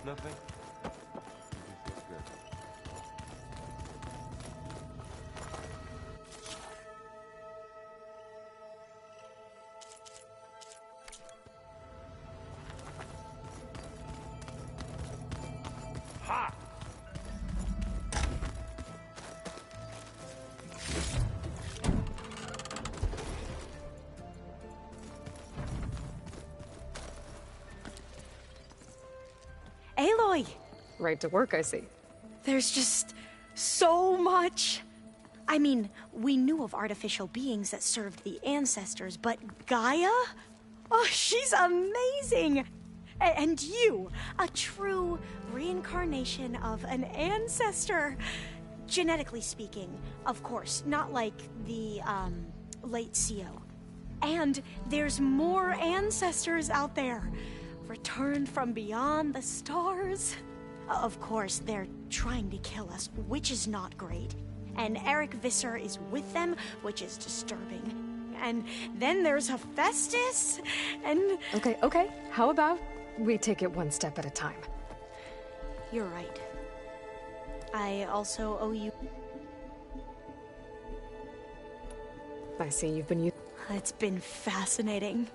Nothing? You just look good. Ha! Aloy! Right to work, I see. There's just so much. I mean, we knew of artificial beings that served the ancestors, but Gaia? Oh, she's amazing! And you, a true reincarnation of an ancestor. Genetically speaking, of course, not like the, late CO. And there's more ancestors out there, returned from beyond the stars. Of course, they're trying to kill us, which is not great. And Eric Visser is with them, which is disturbing. And then there's Hephaestus, and... Okay. How about we take it one step at a time? You're right. I also owe you... I see you've been It's been fascinating.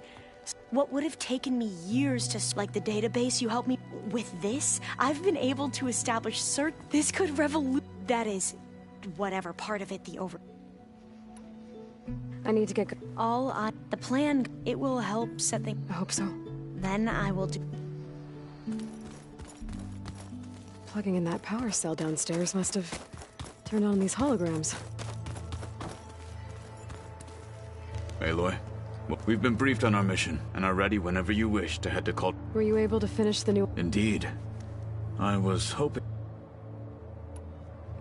What would have taken me years to, like the database you helped me with this, I've been able to establish this could that is, whatever part of it I need to get the plan, it will help set things. I hope so. Then I will do. Plugging in that power cell downstairs must have turned on these holograms. Aloy, well, we've been briefed on our mission, and are ready whenever you wish to head to Cauldrons. Were you able to finish the new... Indeed. I was hoping...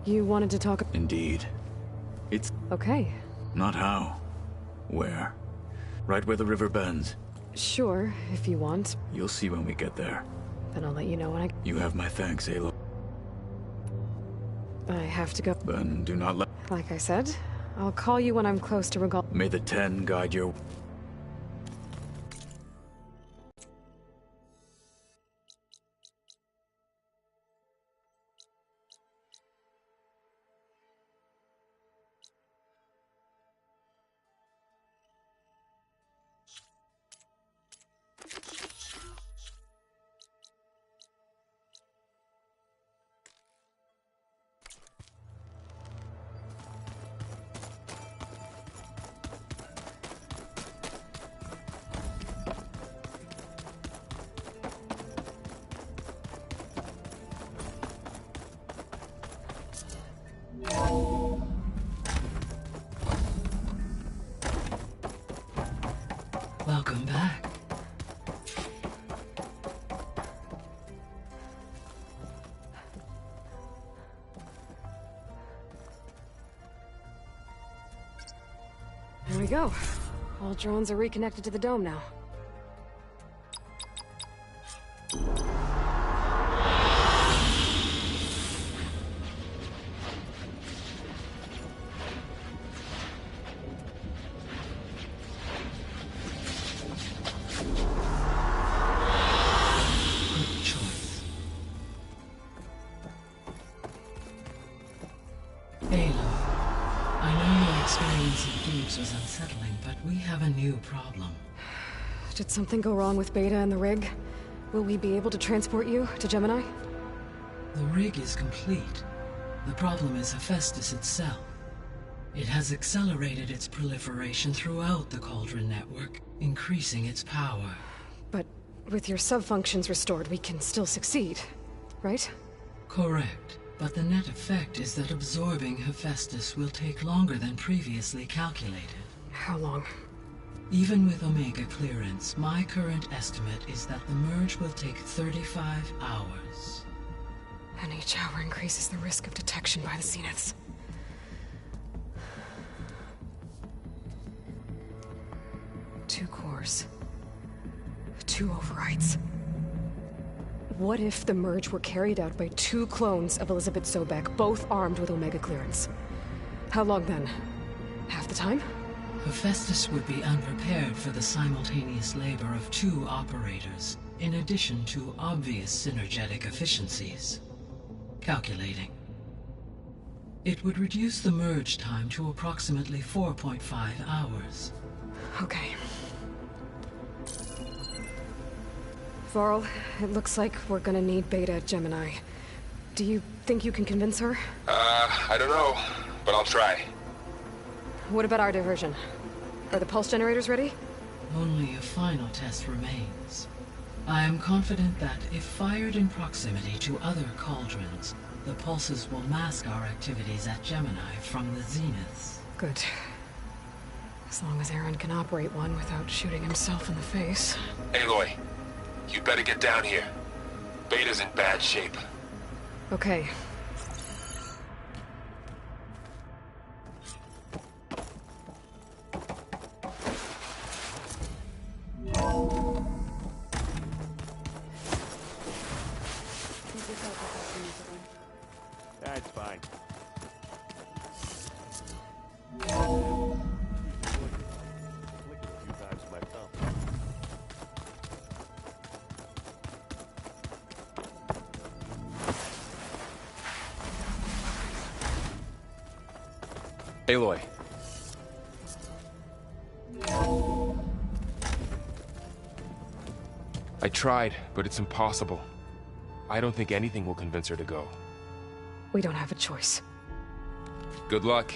You wanted to talk... Indeed. It's... Okay. Not how. Where. Right where the river bends. Sure, if you want. You'll see when we get there. Then I'll let you know when I... You have my thanks, Aloy. I have to go. Then do not let... Like I said, I'll call you when I'm close to Regal... May the 10 guide your... Welcome back. Here we go. All drones are reconnected to the dome now. Was unsettling, but we have a new problem. Did something go wrong with Beta and the rig? Will we be able to transport you to Gemini? The rig is complete. The problem is Hephaestus itself. It has accelerated its proliferation throughout the Cauldron network, increasing its power. But with your sub-functions restored, we can still succeed, right? Correct. But the net effect is that absorbing Hephaestus will take longer than previously calculated. How long? Even with Omega clearance, my current estimate is that the merge will take 35 hours. And each hour increases the risk of detection by the Zeniths. Two cores. Two overrides. What if the merge were carried out by two clones of Elizabeth Sobek, both armed with Omega clearance? How long then? Half the time? Hephaestus would be unprepared for the simultaneous labor of two operators. in addition to obvious synergetic efficiencies. Calculating. It would reduce the merge time to approximately 4.5 hours. Okay. Varl, it looks like we're gonna need Beta at Gemini. Do you think you can convince her? I don't know, but I'll try. What about our diversion? Are the pulse generators ready? Only a final test remains. I am confident that if fired in proximity to other cauldrons, the pulses will mask our activities at Gemini from the zeniths. Good. As long as Aaron can operate one without shooting himself in the face. Aloy, you better get down here. Beta's in bad shape. Okay. That's fine. Flick it a few times with my thumb. Aloy. I tried, but it's impossible. I don't think anything will convince her to go. We don't have a choice. Good luck.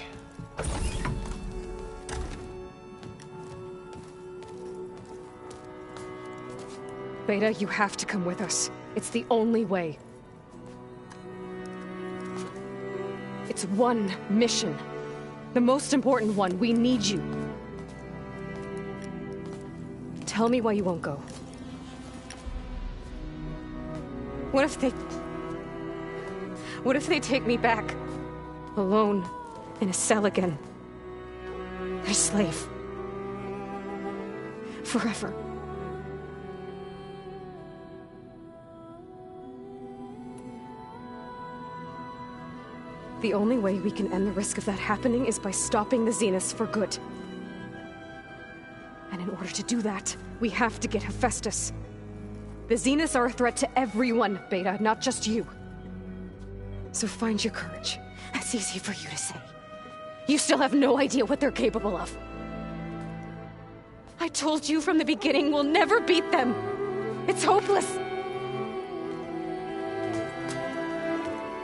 Beta, you have to come with us. It's the only way. It's one mission. The most important one. We need you. Tell me why you won't go. What if they take me back? Alone, in a cell again. Their slave. Forever. The only way we can end the risk of that happening is by stopping the Zeniths for good. And in order to do that, we have to get Hephaestus. The Zeniths are a threat to everyone, Beta, not just you. So find your courage. That's easy for you to say. You still have no idea what they're capable of. I told you from the beginning we'll never beat them. It's hopeless.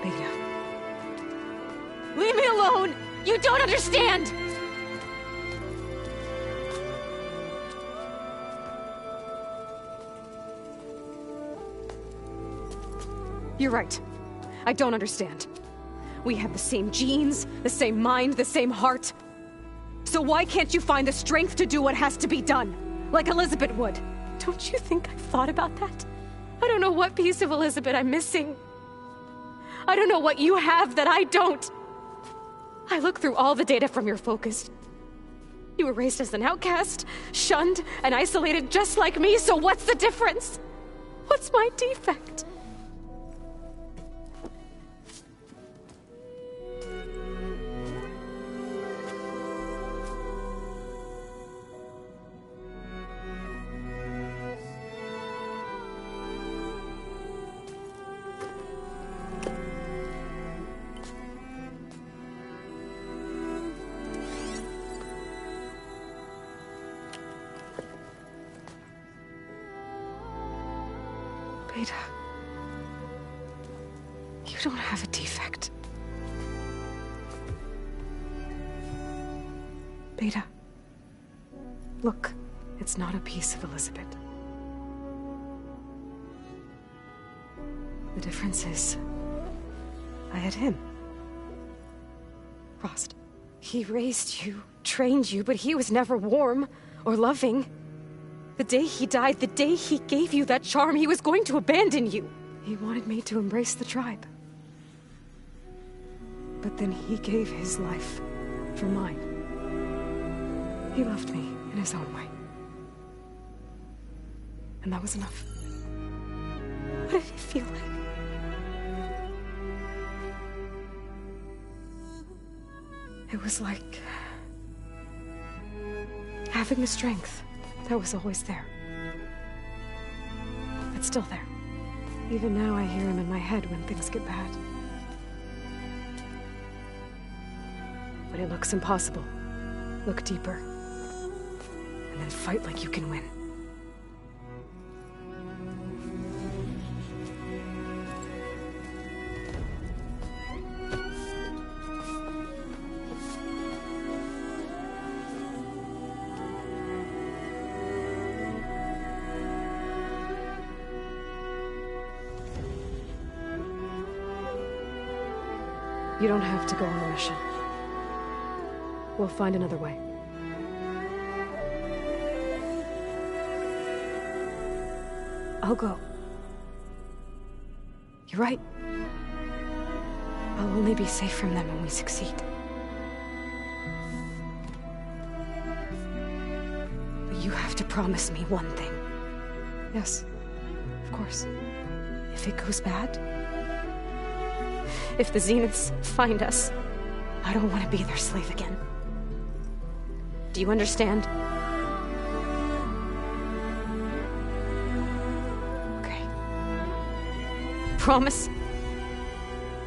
Beta. Leave me alone! You don't understand! You're right. I don't understand. We have the same genes, the same mind, the same heart. So why can't you find the strength to do what has to be done? Like Elizabeth would. Don't you think I've thought about that? I don't know what piece of Elizabeth I'm missing. I don't know what you have that I don't. I look through all the data from your focus. You were raised as an outcast, shunned, and isolated just like me, so what's the difference? What's my defect? Beta, you don't have a defect. Beta, look, it's not a piece of Elizabeth. The difference is, I had him. Frost. He raised you, trained you, but he was never warm or loving. The day he died, the day he gave you that charm, he was going to abandon you. He wanted me to embrace the tribe. But then he gave his life for mine. He loved me in his own way. And that was enough. What did it feel like? It was like having the strength that was always there. It's still there. Even now I hear him in my head when things get bad. But it looks impossible. Look deeper. And then fight like you can win. You don't have to go on the mission. We'll find another way. I'll go. You're right. I'll only be safe from them when we succeed. But you have to promise me one thing. Yes, of course. If it goes bad, if the Zeniths find us, I don't want to be their slave again. Do you understand? Okay. Promise?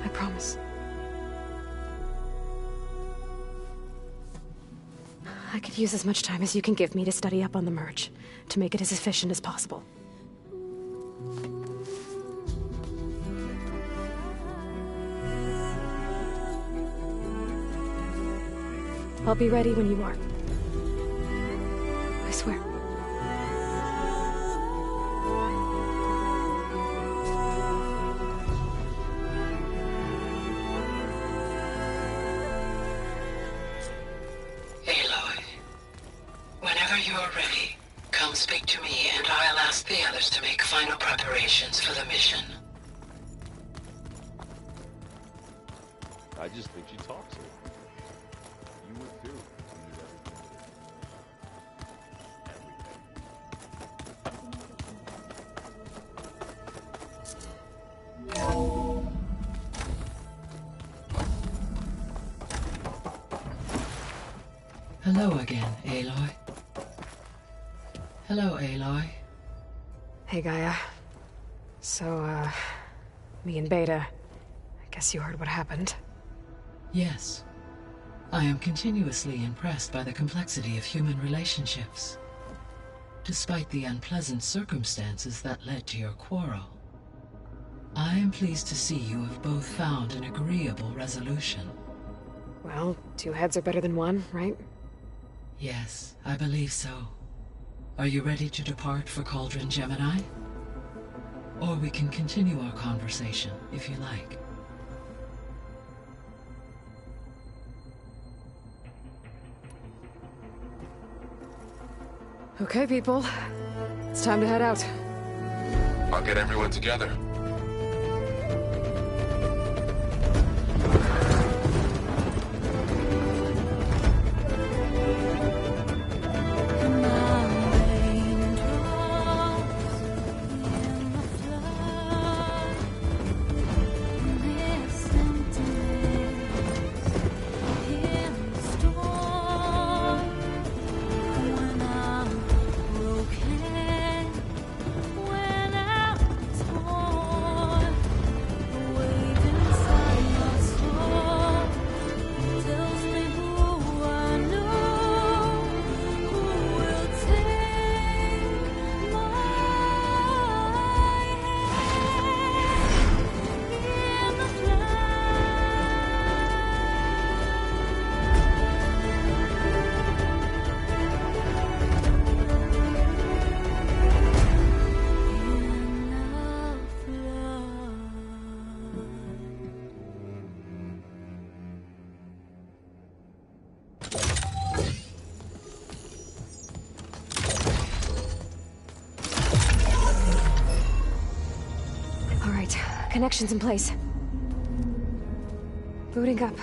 I promise. I could use as much time as you can give me to study up on the merge, to make it as efficient as possible. I'll be ready when you are. I swear. Aloy, whenever you're ready, come speak to me and I'll ask the others to make final preparations for the mission. I just think she talks it. You would too. If you knew everything. Hello again, Aloy. Hello, Aloy. Hey, Gaia. So, me and Beta, I guess you heard what happened. Yes. I am continuously impressed by the complexity of human relationships. Despite the unpleasant circumstances that led to your quarrel, I am pleased to see you have both found an agreeable resolution. Well, two heads are better than one, right? Yes, I believe so. Are you ready to depart for Cauldron Gemini? Or we can continue our conversation, if you like. Okay, people. It's time to head out. I'll get everyone together. Connections in place. Booting up.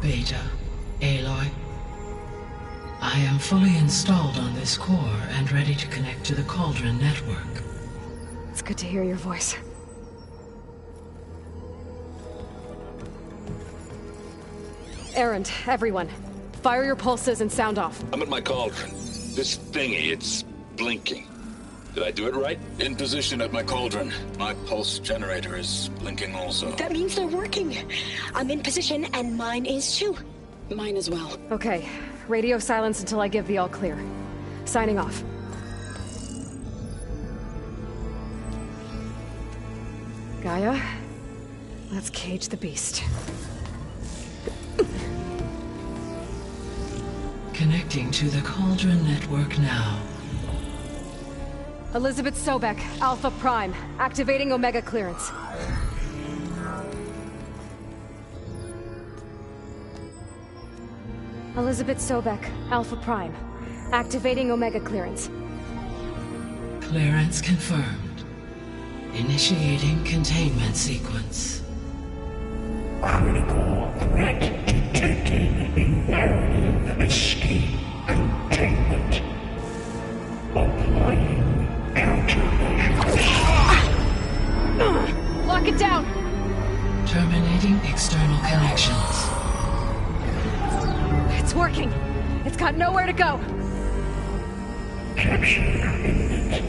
Beta, Aloy. I am fully installed on this core and ready to connect to the Cauldron network. It's good to hear your voice. Errand, everyone. Fire your pulses and sound off. I'm at my Cauldron. This thingy, it's blinking. Did I do it right? In position at my cauldron. My pulse generator is blinking also. That means they're working. I'm in position, and mine is too. Mine as well. Okay, radio silence until I give the all clear. Signing off. Gaia, let's cage the beast. Connecting to the Cauldron network now. Elizabeth Sobek, Alpha Prime, activating Omega clearance. Elizabeth Sobek, Alpha Prime, activating Omega clearance. Clearance confirmed. Initiating containment sequence. Critical threat detected. Imperative escape containment. Applying countermeasures. Lock it down! Terminating external connections. It's working. It's got nowhere to go. Capture imminent.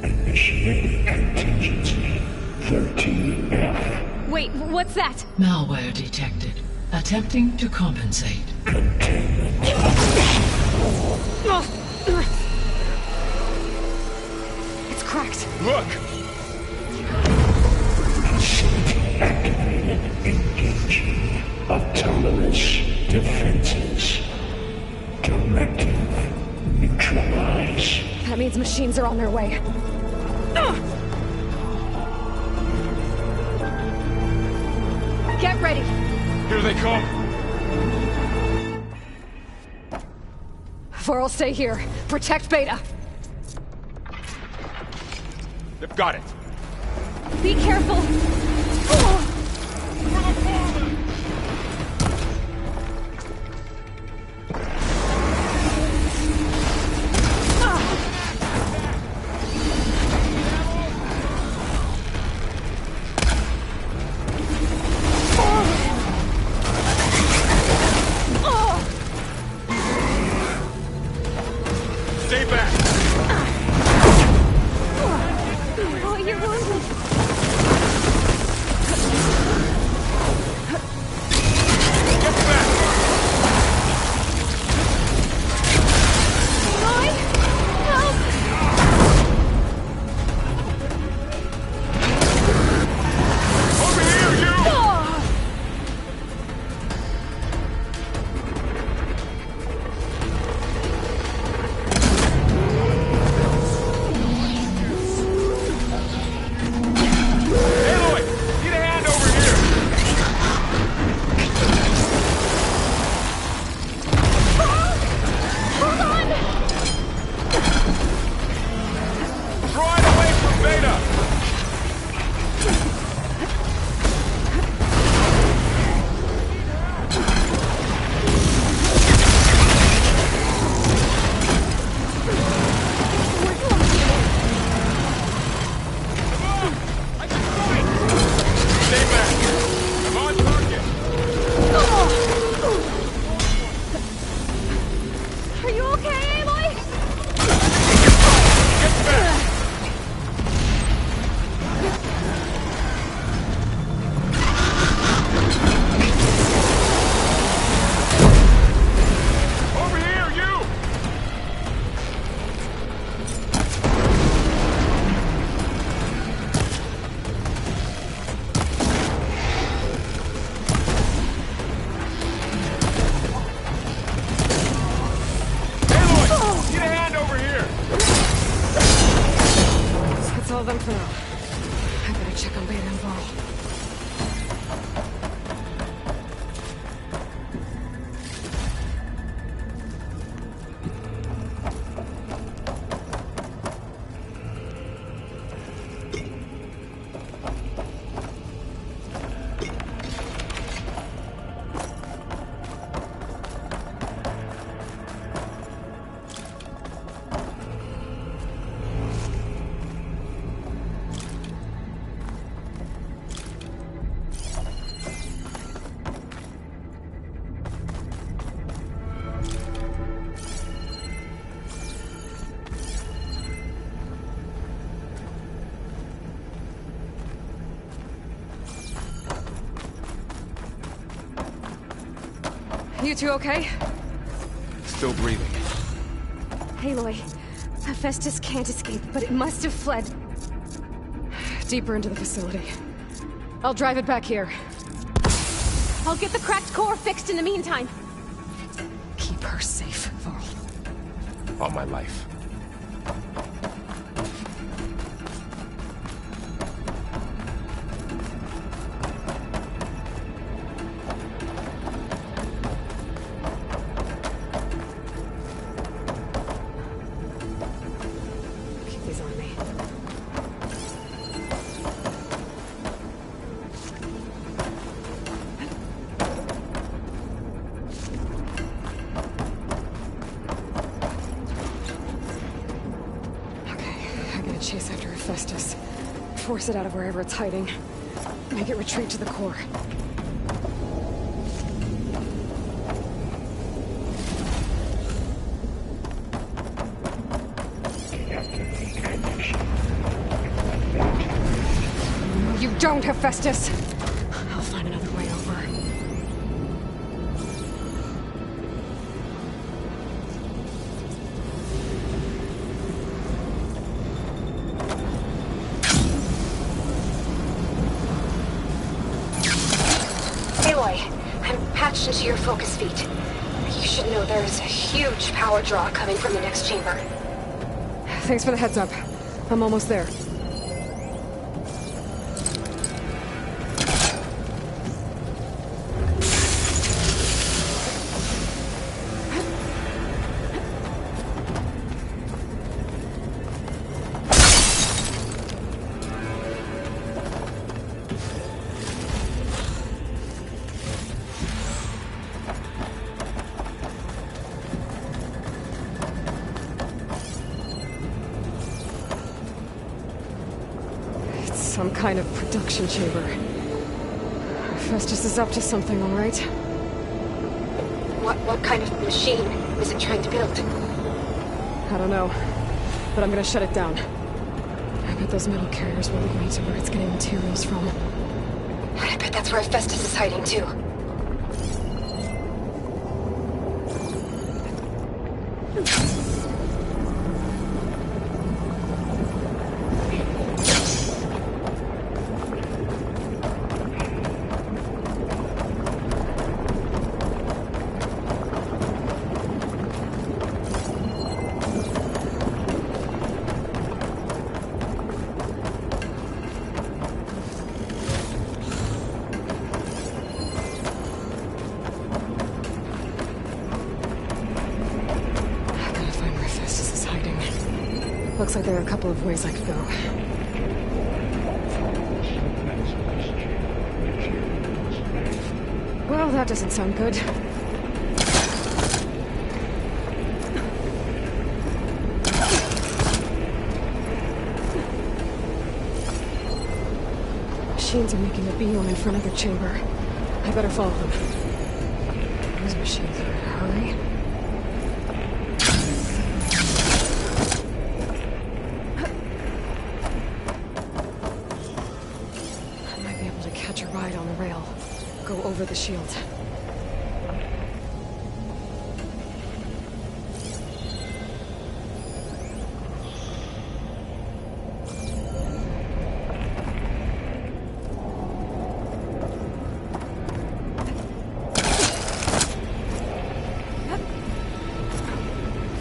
Initiating contingency 13F. Wait, what's that? Malware detected. Attempting to compensate. Containment. It's cracked. Look! Facility activated. Engaging autonomous defenses. Directive. Neutralize. That means machines are on their way. Get ready. Here they come! Vor'll stay here. Protect Beta. They've got it! Be careful. Stay back! Oh, you're wounded. Get back! Roy? Help! Over here, you! Aloy! Need a hand over here! Hold on! Draw it away from Beta! Stay back! I'm on target! Are you okay, Aloy? Get back! Over here, you! Aloy! Need a hand over here! That's all of them for now. I better check on Beta and Varl. You two okay? Still breathing. Aloy, Hephaestus can't escape, but it must have fled deeper into the facility. I'll drive it back here. I'll get the cracked core fixed in the meantime. Keep her safe, Varl. On my life. Keep these on me. Chase after Hephaestus. Force it out of wherever it's hiding. Make it retreat to the core. No, you don't, Hephaestus! I'll find another way over. I'm patched into your focus feed. You should know there's a huge power draw coming from the next chamber. Thanks for the heads up. I'm almost there. Some kind of production chamber. Hephaestus is up to something, all right? What kind of machine is it trying to build? I don't know, but I'm gonna shut it down. I bet those metal carriers will lead me to where it's getting materials from. I bet that's where Hephaestus is hiding, too. Looks like there are a couple of ways I could go. Well, that doesn't sound good. Machines are making a beeline for another chamber. I better follow them. Those machines are in a hurry. On the rail. Go over the shield.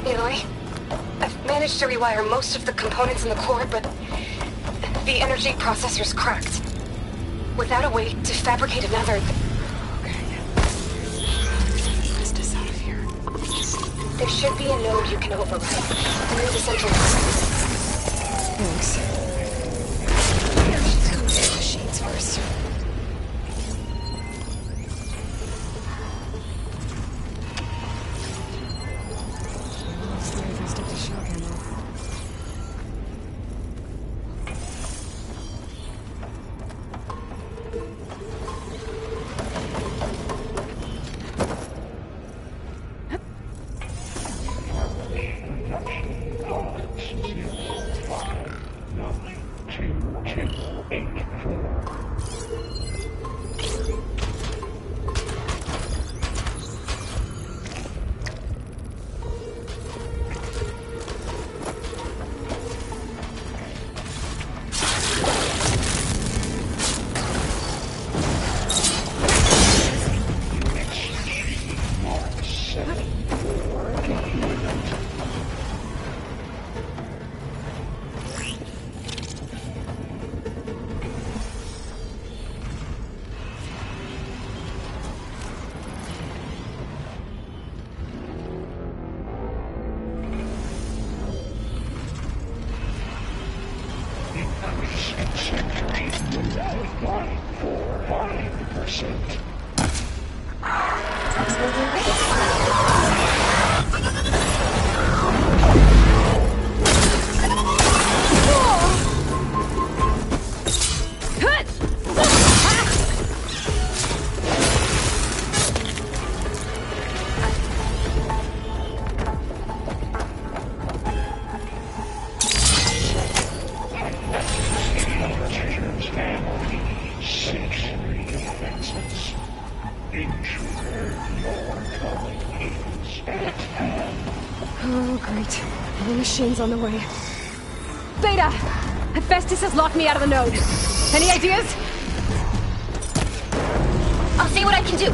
Aloy, I've managed to rewire most of the components in the core, but the energy processor's cracked. Without a way to fabricate another... Okay. Let's get out of here. There should be a node you can override. Near the central... Thanks. Machines first. 21st century without life for 5%. Oh, great. More machines on the way. Beta! Hephaestus has locked me out of the node. Any ideas? I'll see what I can do.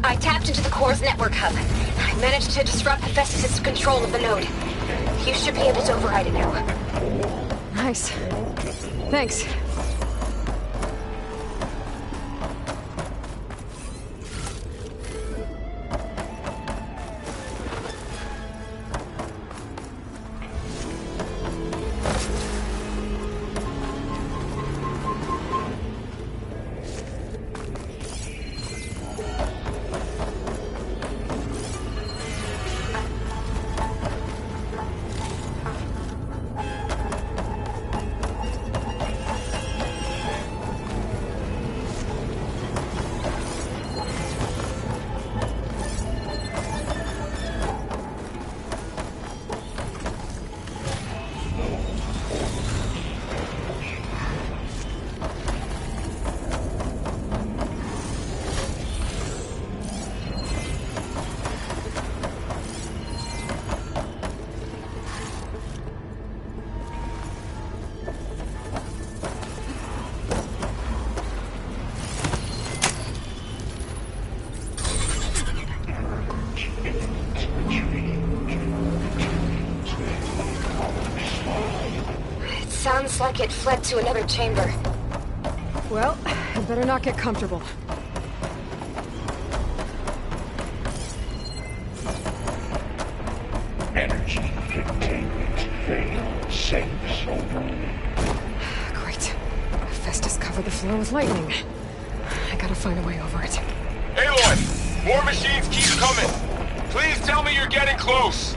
I tapped into the core's network hub. I managed to disrupt Hephaestus' control of the node. You should be able to override it now. Nice. Thanks. Looks like it fled to another chamber. Well, I better not get comfortable. Energy containment failed. Safe zone. Great. Festus covered the floor with lightning. I gotta find a way over it. Aloy! More machines keep coming! Please tell me you're getting close!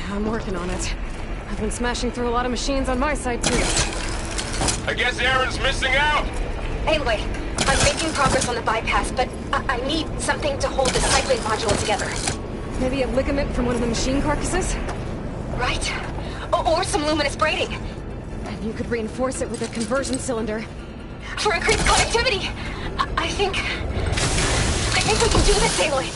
I'm working on it. I've been smashing through a lot of machines on my side, too. I guess Aaron's missing out! Anyway, I'm making progress on the bypass, but I need something to hold the cycling module together. Maybe a ligament from one of the machine carcasses? Right? Or some luminous braiding. And you could reinforce it with a conversion cylinder. For increased connectivity! I think we can do this, Aloy!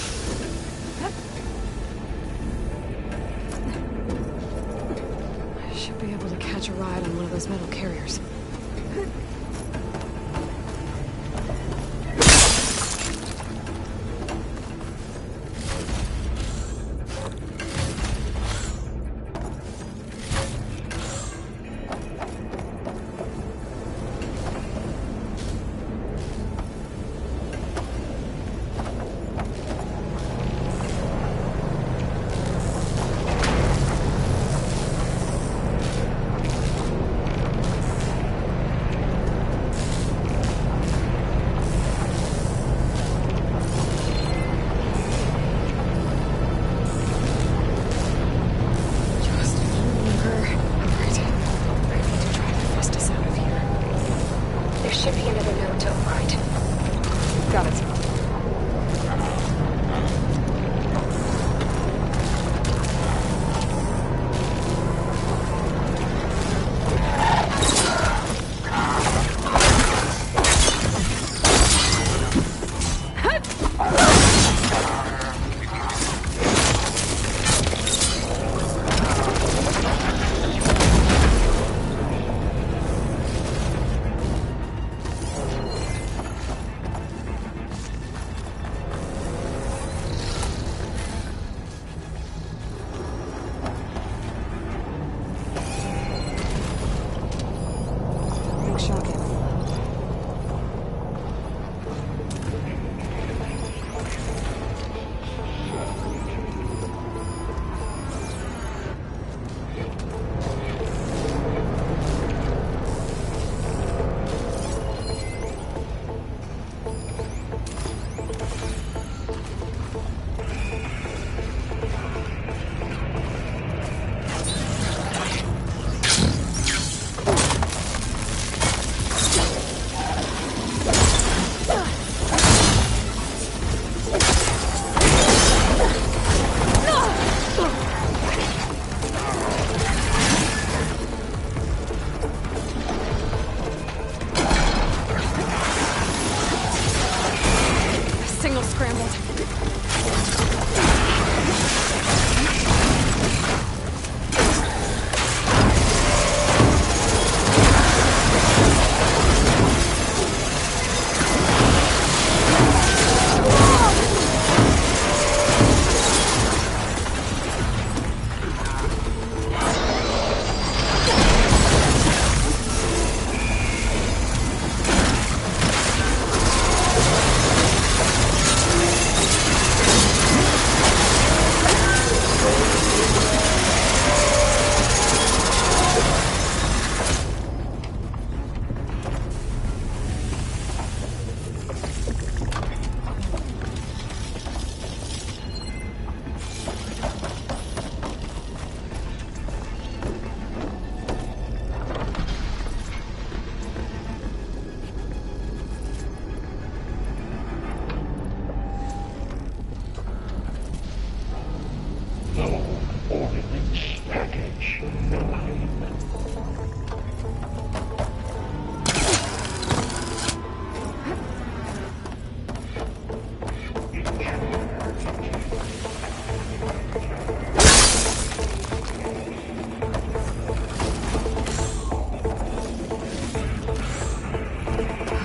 I should be able to catch a ride on one of those metal carriers.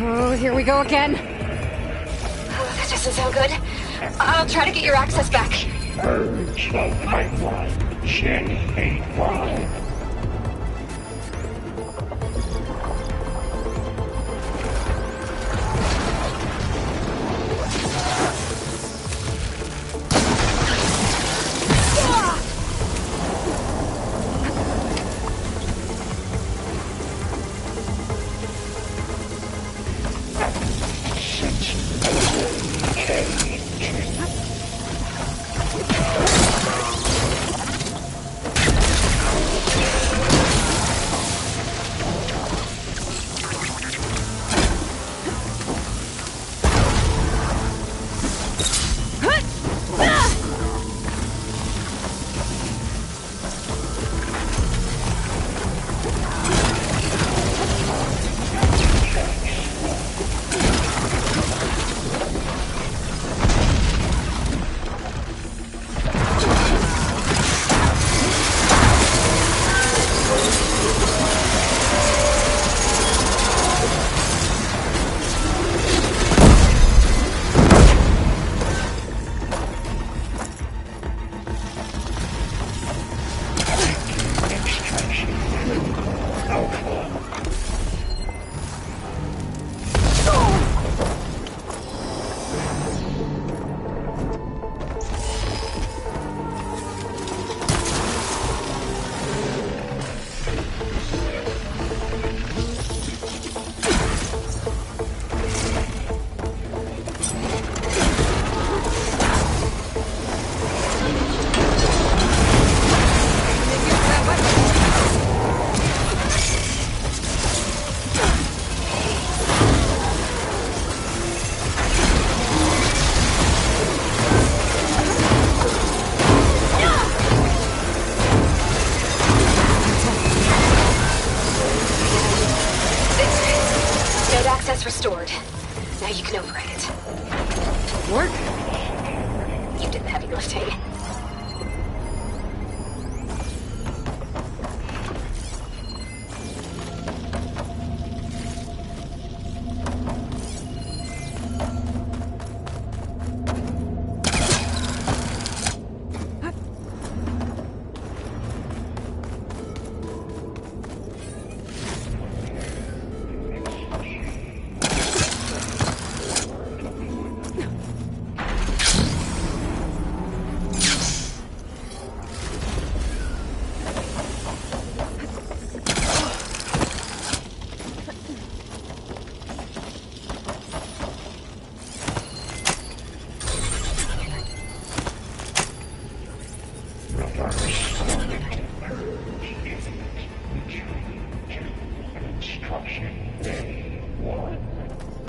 Oh, here we go again. Oh, that doesn't sound good. I'll try to get your access back. Purge the pipeline. Gen 8-5. uplifting.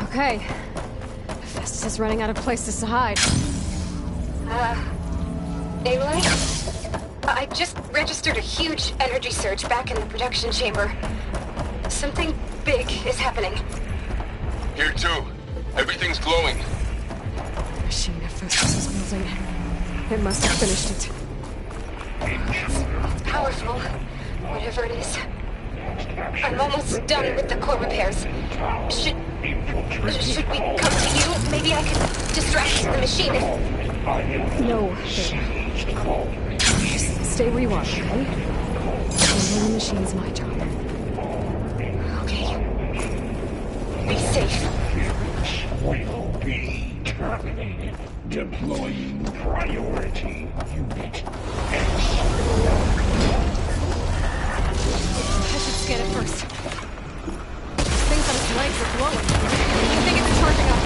Okay. Festus is running out of places to hide. Aloy? I just registered a huge energy surge back in the production chamber. Something big is happening. Here too. Everything's glowing. The machine Festus is building. It must have finished it. It's powerful, whatever it is. I'm almost done with the core repairs. Should we come to you? Maybe I could distract the machine if... No, Beta. Just stay where you are, okay? Handling the machine's my job. Okay. Be safe. Will be terminated. Deploying priority unit X. I should scan it first. Things on its legs are glowing. I think it's charging up.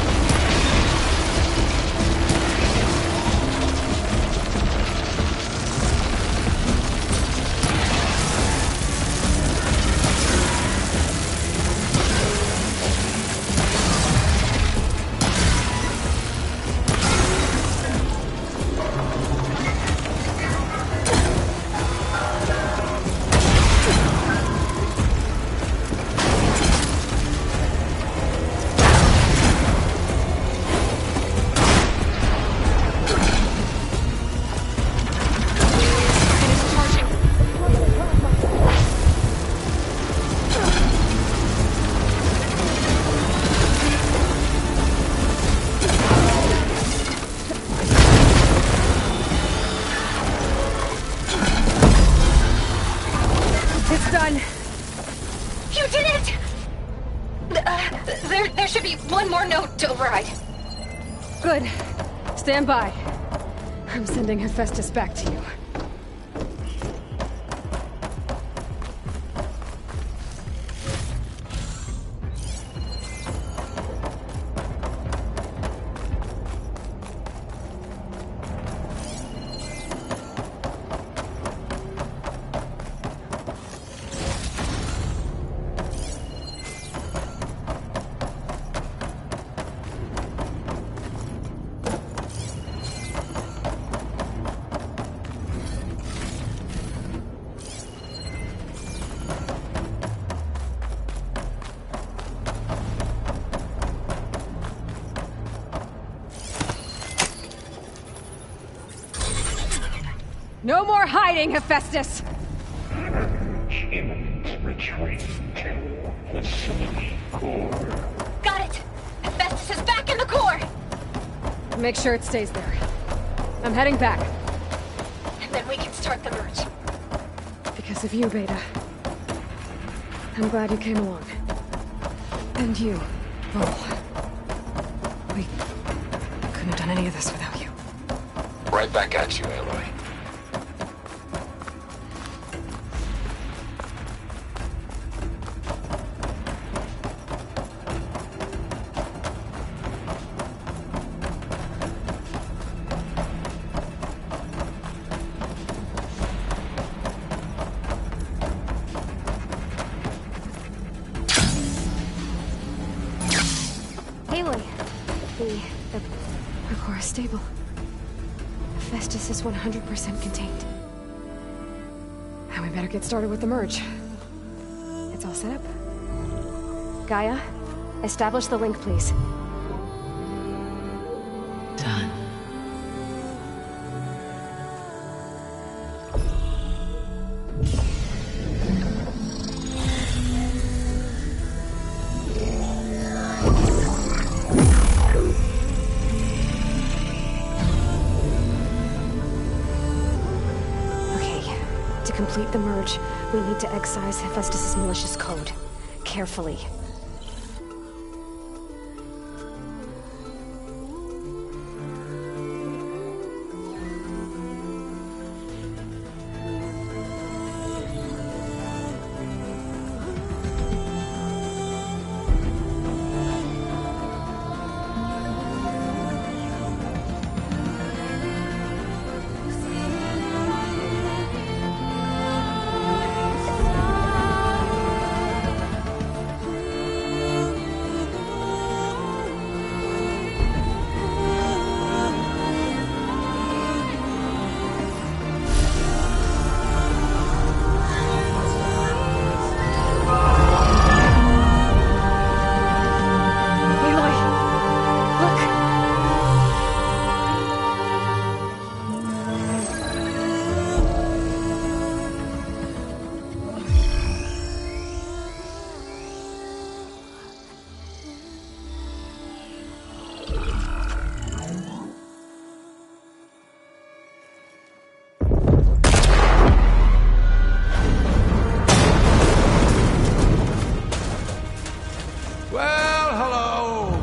Done. You did it! There should be one more node to override. Good. Stand by. I'm sending Hephaestus back to you. No more hiding, Hephaestus! Imminent retreat to facility core. Got it! Hephaestus is back in the core! Make sure it stays there. I'm heading back. And then we can start the merge. Because of you, Beta. I'm glad you came along. And you, Vol. We couldn't have done any of this without you. Right back at you, Aloy. Aloy, the core is stable. Hephaestus is 100% contained. And we better get started with the merge. It's all set up. Gaia, establish the link, please. Done. complete the merge, we need to excise Hephaestus' malicious code. Carefully.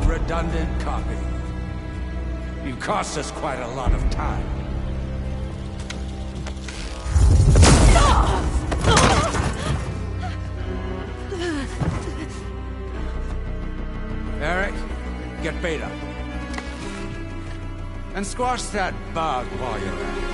Redundant copy. You cost us quite a lot of time. Eric, get Beta. And squash that bug while you're at it.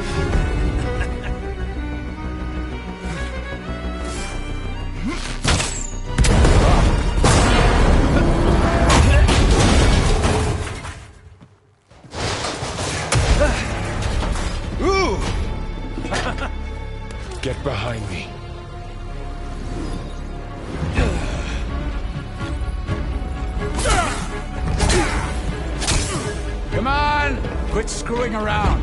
Get behind me. Come on! Quit screwing around.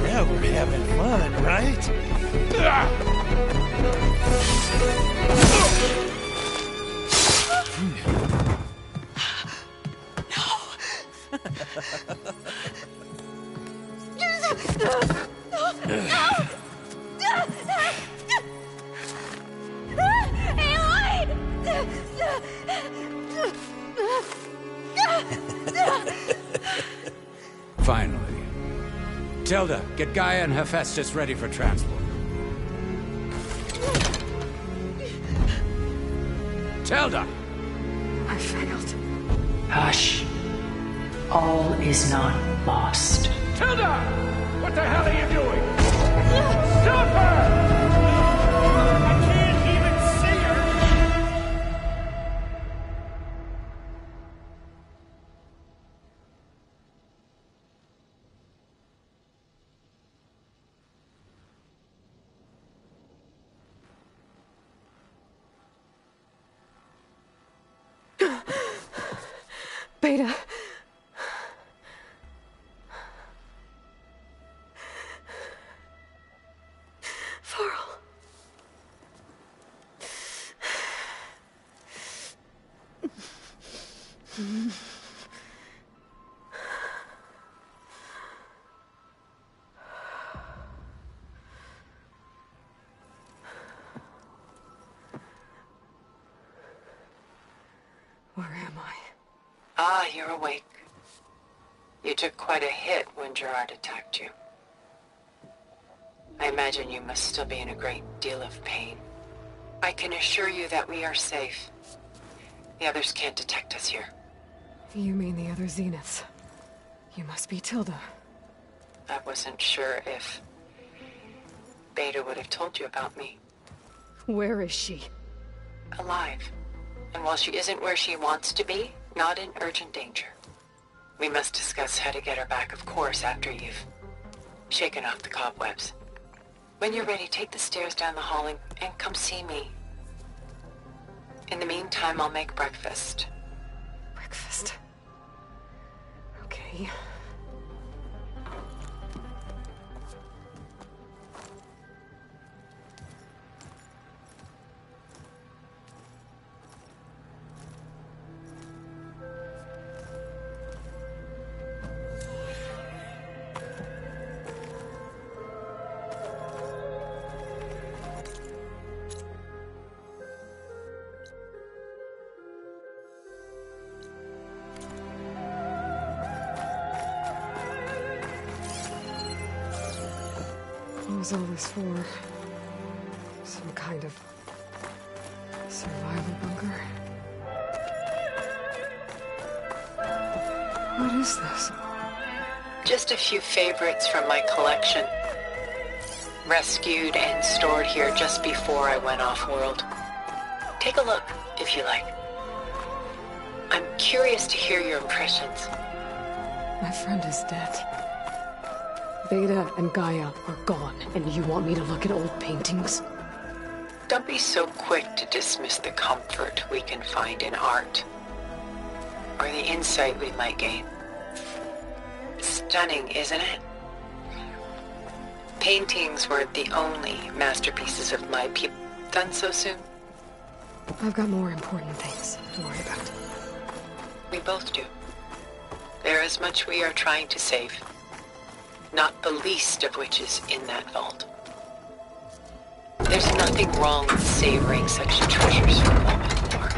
Now we're having fun, right? Finally. Tilda, get Gaia and Hephaestus ready for transport. Tilda! I failed. Hush. All is not lost. Tilda! What the hell are you doing? Stop her! I can't even see her! Beta. Farrell. Where am I? Ah, you're awake. You took quite a hit when Gerard attacked you. I imagine you must still be in a great deal of pain. I can assure you that we are safe. The others can't detect us here. You mean the other Zeniths? You must be Tilda. I wasn't sure if Beta would have told you about me. Where is she? Alive. And while she isn't where she wants to be, not in urgent danger. We must discuss how to get her back, of course, after you've shaken off the cobwebs. When you're ready, take the stairs down the hall and come see me. In the meantime, I'll make breakfast. Breakfast. Okay. was all this for? Some kind of survival bunker? What is this? Just a few favorites from my collection. Rescued and stored here just before I went off-world. Take a look, if you like. I'm curious to hear your impressions. My friend is dead. Beta and Gaia are gone, and you want me to look at old paintings? Don't be so quick to dismiss the comfort we can find in art. Or the insight we might gain. Stunning, isn't it? Paintings weren't the only masterpieces of my people done so soon. I've got more important things to worry about. We both do. There is much we are trying to save. Not the least of which is in that vault. There's nothing wrong with savoring such treasures for a moment more.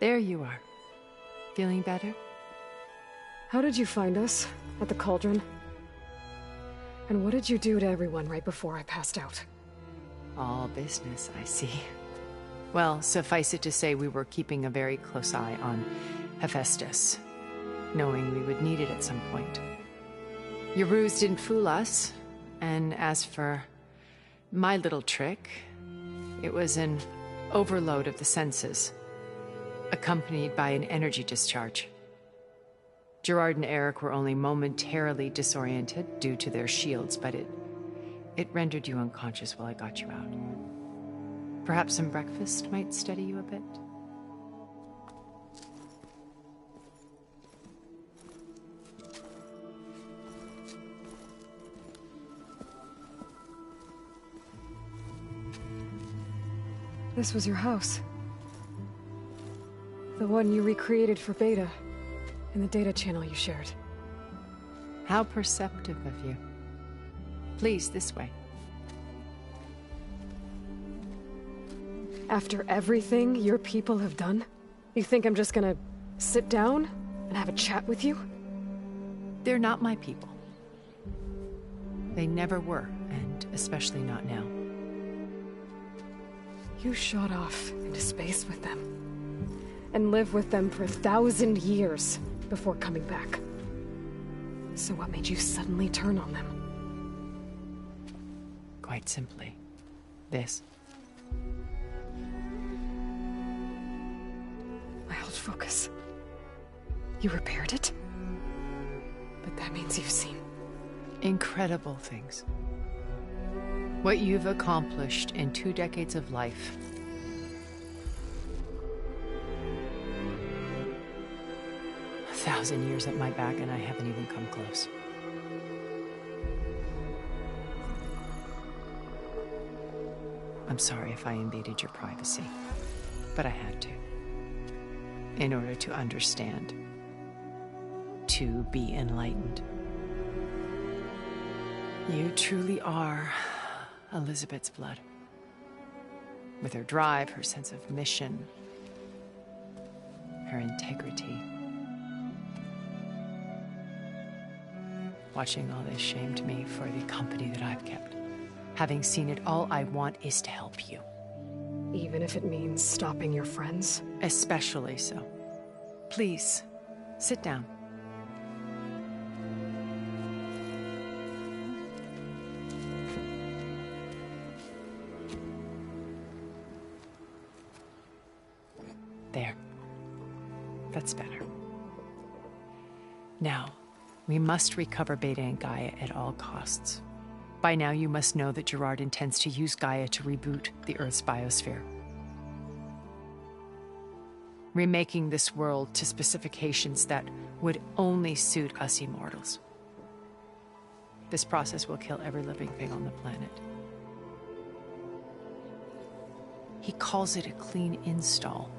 There you are. Feeling better? How did you find us? At the Cauldron? And what did you do to everyone right before I passed out? All business, I see. Well, suffice it to say we were keeping a very close eye on Hephaestus, knowing we would need it at some point. Your ruse didn't fool us, and as for my little trick, it was an overload of the senses, accompanied by an energy discharge. Gerard and Eric were only momentarily disoriented due to their shields, but it rendered you unconscious while I got you out. Perhaps some breakfast might steady you a bit? This was your house. The one you recreated for Beta, in the data channel you shared. How perceptive of you. Please, this way. After everything your people have done, you think I'm just gonna sit down and have a chat with you? They're not my people. They never were, and especially not now. You shot off into space with them, and lived with them for 1,000 years before coming back. So what made you suddenly turn on them? Quite simply, this. My old focus. You repaired it? But that means you've seen... incredible things. What you've accomplished in 2 decades of life. A 1,000 years at my back and I haven't even come close. I'm sorry if I invaded your privacy, but I had to. In order to understand. To be enlightened. You truly are Elizabeth's blood. With her drive, her sense of mission, her integrity. Watching all this shamed me for the company that I've kept. Having seen it, all I want is to help you. Even if it means stopping your friends? Especially so. Please, sit down. There. That's better. Now, we must recover Beta and Gaia at all costs. By now, you must know that Gerard intends to use Gaia to reboot the Earth's biosphere. Remaking this world to specifications that would only suit us immortals. This process will kill every living thing on the planet. He calls it a clean install.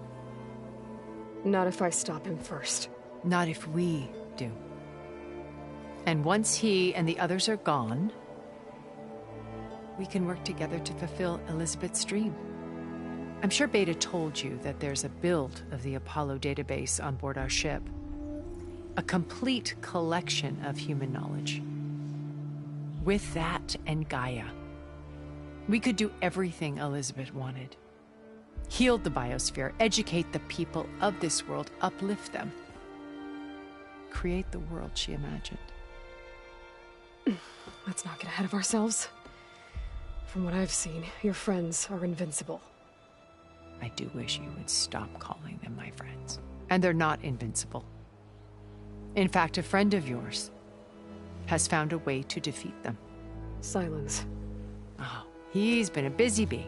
Not if I stop him first. Not if we do. And once he and the others are gone, we can work together to fulfill Elizabeth's dream. I'm sure Beta told you that there's a build of the Apollo database on board our ship. A complete collection of human knowledge. With that and Gaia, we could do everything Elizabeth wanted. Heal the biosphere, educate the people of this world, uplift them. Create the world she imagined. Let's not get ahead of ourselves. From what I've seen, your friends are invincible. I do wish you would stop calling them my friends. And they're not invincible. In fact, a friend of yours has found a way to defeat them. Silence. Oh, he's been a busy bee,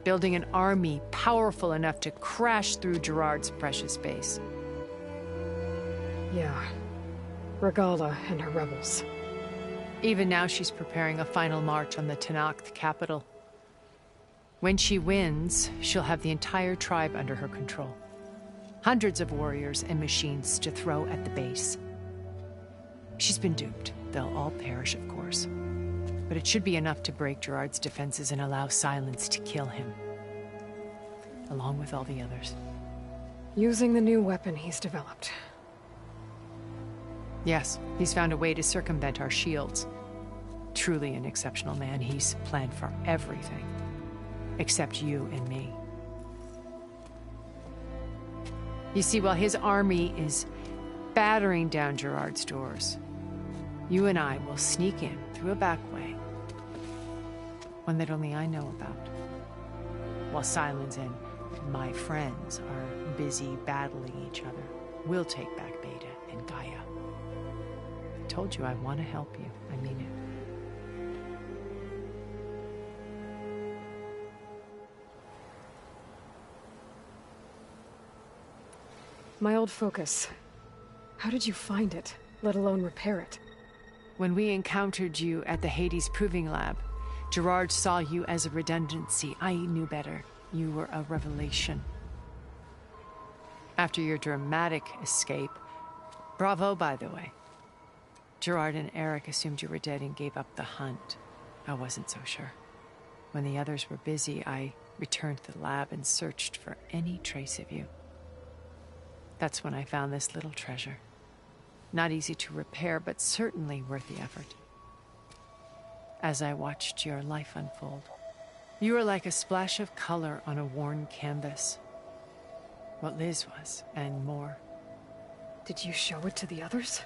building an army powerful enough to crash through Gerard's precious base. Yeah. Regala and her rebels. Even now she's preparing a final march on the Tenakth capital. When she wins, she'll have the entire tribe under her control. Hundreds of warriors and machines to throw at the base. She's been duped. They'll all perish, of course. But it should be enough to break Gerard's defenses and allow Silence to kill him. Along with all the others. Using the new weapon he's developed. Yes, he's found a way to circumvent our shields. Truly an exceptional man. He's planned for everything. Except you and me. You see, while his army is battering down Gerard's doors, you and I will sneak in through a back way. One that only I know about. While Silence and my friends are busy battling each other, we'll take back Beta and Gaia. I told you I want to help you. I mean it. My old focus. How did you find it, let alone repair it? When we encountered you at the Hades Proving Lab, Gerard saw you as a redundancy. I knew better. You were a revelation. After your dramatic escape, bravo, by the way. Gerard and Eric assumed you were dead and gave up the hunt. I wasn't so sure. When the others were busy, I returned to the lab and searched for any trace of you. That's when I found this little treasure. Not easy to repair, but certainly worth the effort. As I watched your life unfold, you were like a splash of color on a worn canvas. What Liz was, and more. Did you show it to the others?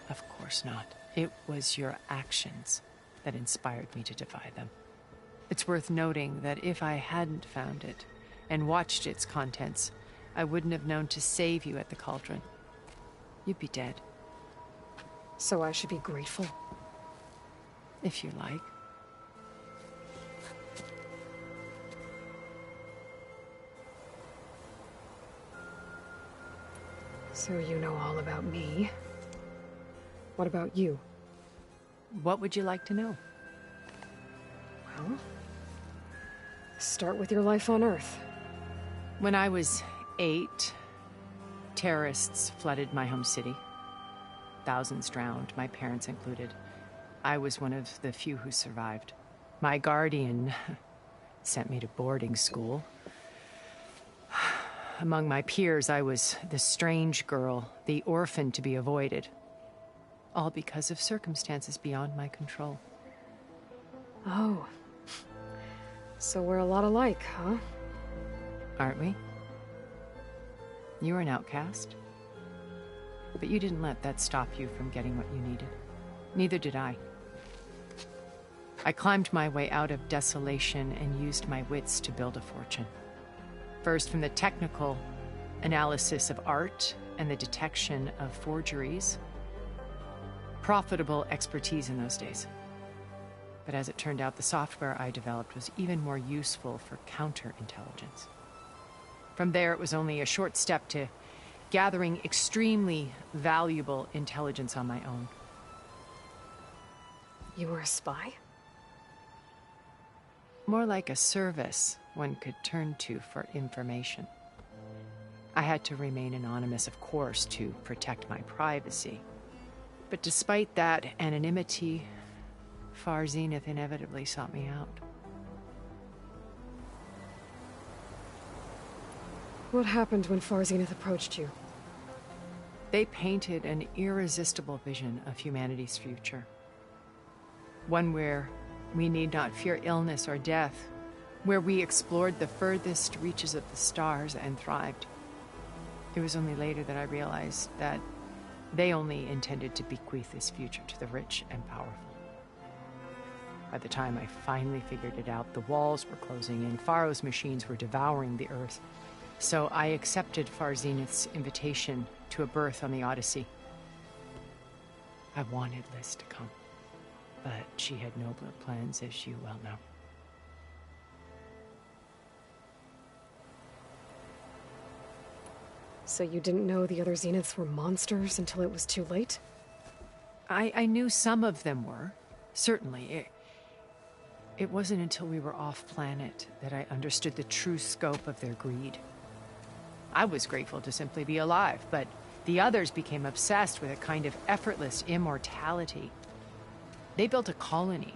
Of course not. It was your actions that inspired me to defy them. It's worth noting that if I hadn't found it and watched its contents, I wouldn't have known to save you at the Cauldron. You'd be dead. So I should be grateful? If you like. So you know all about me. What about you? What would you like to know? Well, start with your life on Earth. When I was 8, terrorists flooded my home city. Thousands drowned, my parents included. I was one of the few who survived. My guardian sent me to boarding school. Among my peers, I was the strange girl, the orphan to be avoided. All because of circumstances beyond my control. Oh. So we're a lot alike, huh? Aren't we? You were an outcast. But you didn't let that stop you from getting what you needed. Neither did I. I climbed my way out of desolation and used my wits to build a fortune. First, from the technical analysis of art and the detection of forgeries. Profitable expertise in those days. But as it turned out, the software I developed was even more useful for counterintelligence. From there, it was only a short step to gathering extremely valuable intelligence on my own. You were a spy? More like a service one could turn to for information. I had to remain anonymous, of course, to protect my privacy. But despite that anonymity, Far Zenith inevitably sought me out. What happened when Far Zenith approached you? They painted an irresistible vision of humanity's future. One where we need not fear illness or death, where we explored the furthest reaches of the stars and thrived. It was only later that I realized that they only intended to bequeath this future to the rich and powerful. By the time I finally figured it out, the walls were closing in, Pharaoh's machines were devouring the Earth. So I accepted Far Zenith's invitation to a berth on the Odyssey. I wanted Liz to come, but she had nobler plans, as you well know. So you didn't know the other Zeniths were monsters until it was too late? I knew some of them were, certainly. It wasn't until we were off-planet that I understood the true scope of their greed. I was grateful to simply be alive, but the others became obsessed with a kind of effortless immortality. They built a colony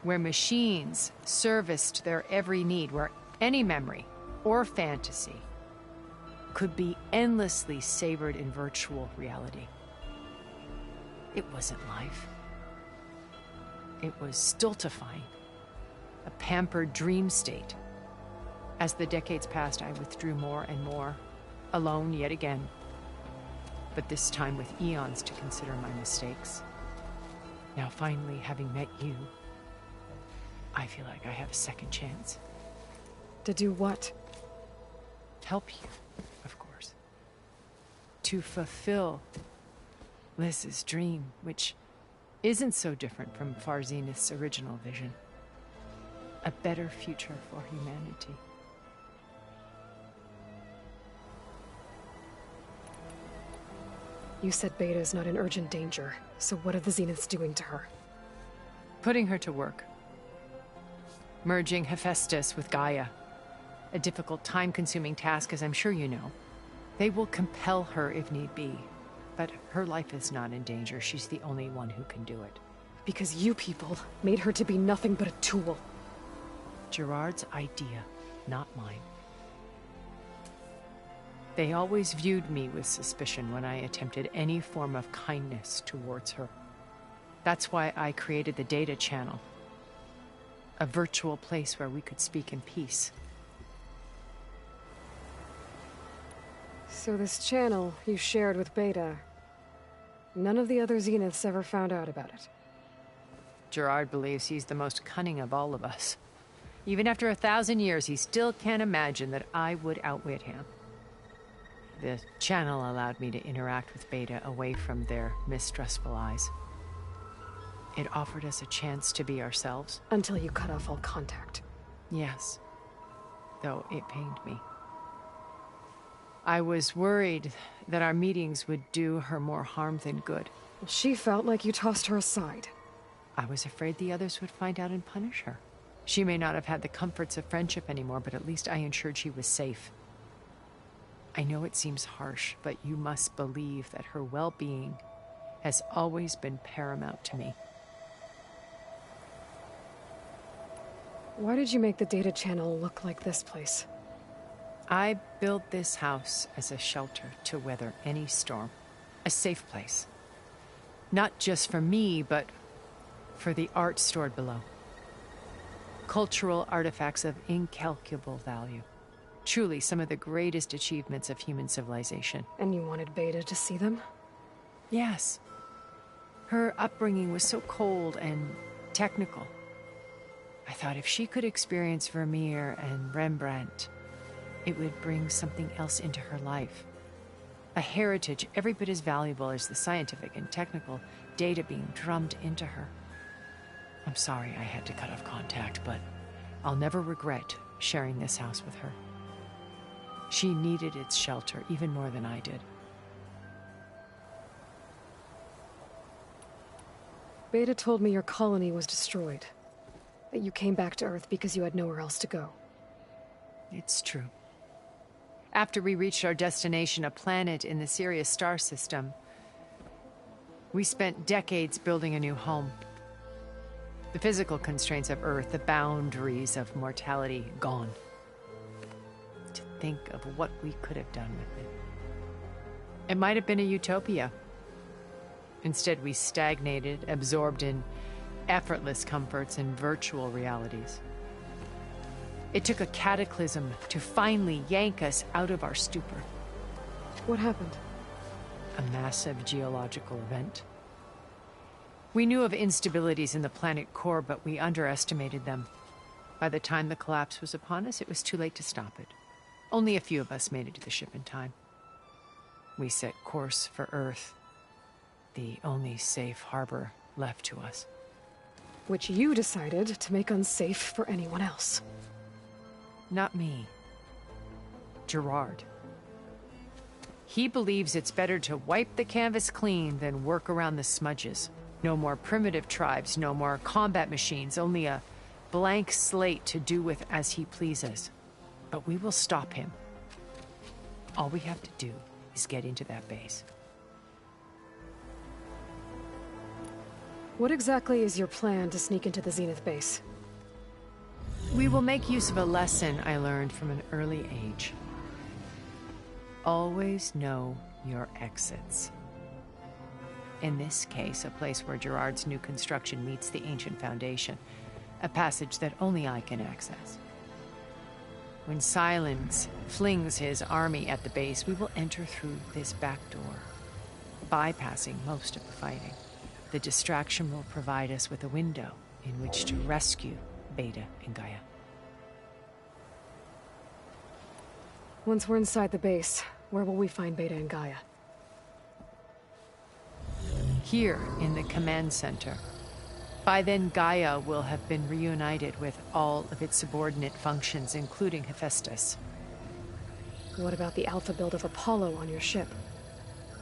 where machines serviced their every need, where any memory or fantasy could be endlessly savored in virtual reality. It wasn't life. It was stultifying, a pampered dream state. As the decades passed, I withdrew more and more, alone yet again, but this time with eons to consider my mistakes. Now finally, having met you, I feel like I have a second chance. To do what? Help you, of course. To fulfill Liz's dream, which isn't so different from Far Zenith's original vision. A better future for humanity. You said Beta is not in urgent danger, so what are the Zeniths doing to her? Putting her to work. Merging Hephaestus with Gaia. A difficult, time-consuming task, as I'm sure you know. They will compel her if need be, but her life is not in danger. She's the only one who can do it. Because you people made her to be nothing but a tool. Gerard's idea, not mine. They always viewed me with suspicion when I attempted any form of kindness towards her. That's why I created the data channel. A virtual place where we could speak in peace. So this channel you shared with Beta, none of the other Zeniths ever found out about it? Gerard believes he's the most cunning of all of us. Even after 1,000 years, he still can't imagine that I would outwit him. The channel allowed me to interact with Beta away from their mistrustful eyes. It offered us a chance to be ourselves. Until you cut off all contact. Yes. Though it pained me. I was worried that our meetings would do her more harm than good. She felt like you tossed her aside. I was afraid the others would find out and punish her. She may not have had the comforts of friendship anymore, but at least I ensured she was safe. I know it seems harsh, but you must believe that her well-being has always been paramount to me. Why did you make the data channel look like this place? I built this house as a shelter to weather any storm. A safe place. Not just for me, but for the art stored below. Cultural artifacts of incalculable value. Truly some of the greatest achievements of human civilization. And you wanted Beta to see them? Yes. Her upbringing was so cold and technical. I thought if she could experience Vermeer and Rembrandt, it would bring something else into her life. A heritage every bit as valuable as the scientific and technical data being drummed into her. I'm sorry I had to cut off contact, but I'll never regret sharing this house with her. She needed its shelter even more than I did. Beta told me your colony was destroyed. That you came back to Earth because you had nowhere else to go. It's true. After we reached our destination, a planet in the Sirius star system, We spent decades building a new home. The physical constraints of Earth, the boundaries of mortality, gone. To think of what we could have done with it. It might have been a utopia. Instead, we stagnated, absorbed in effortless comforts and virtual realities. It took a cataclysm to finally yank us out of our stupor. What happened? A massive geological event. We knew of instabilities in the planet core, but we underestimated them. By the time the collapse was upon us, it was too late to stop it. Only a few of us made it to the ship in time. We set course for Earth, the only safe harbor left to us. Which you decided to make unsafe for anyone else. Not me. Gerard. He believes it's better to wipe the canvas clean than work around the smudges. No more primitive tribes, no more combat machines, only a blank slate to do with as he pleases. But we will stop him. All we have to do is get into that base. What exactly is your plan to sneak into the Zenith base? We will make use of a lesson I learned from an early age. Always know your exits. In this case, a place where Gerard's new construction meets the ancient foundation, a passage that only I can access. When Silence flings his army at the base, we will enter through this back door, bypassing most of the fighting. The distraction will provide us with a window in which to rescue Beta and Gaia. Once we're inside the base, where will we find Beta and Gaia? Here in the command center. By then, Gaia will have been reunited with all of its subordinate functions, including Hephaestus. What about the alpha build of Apollo on your ship?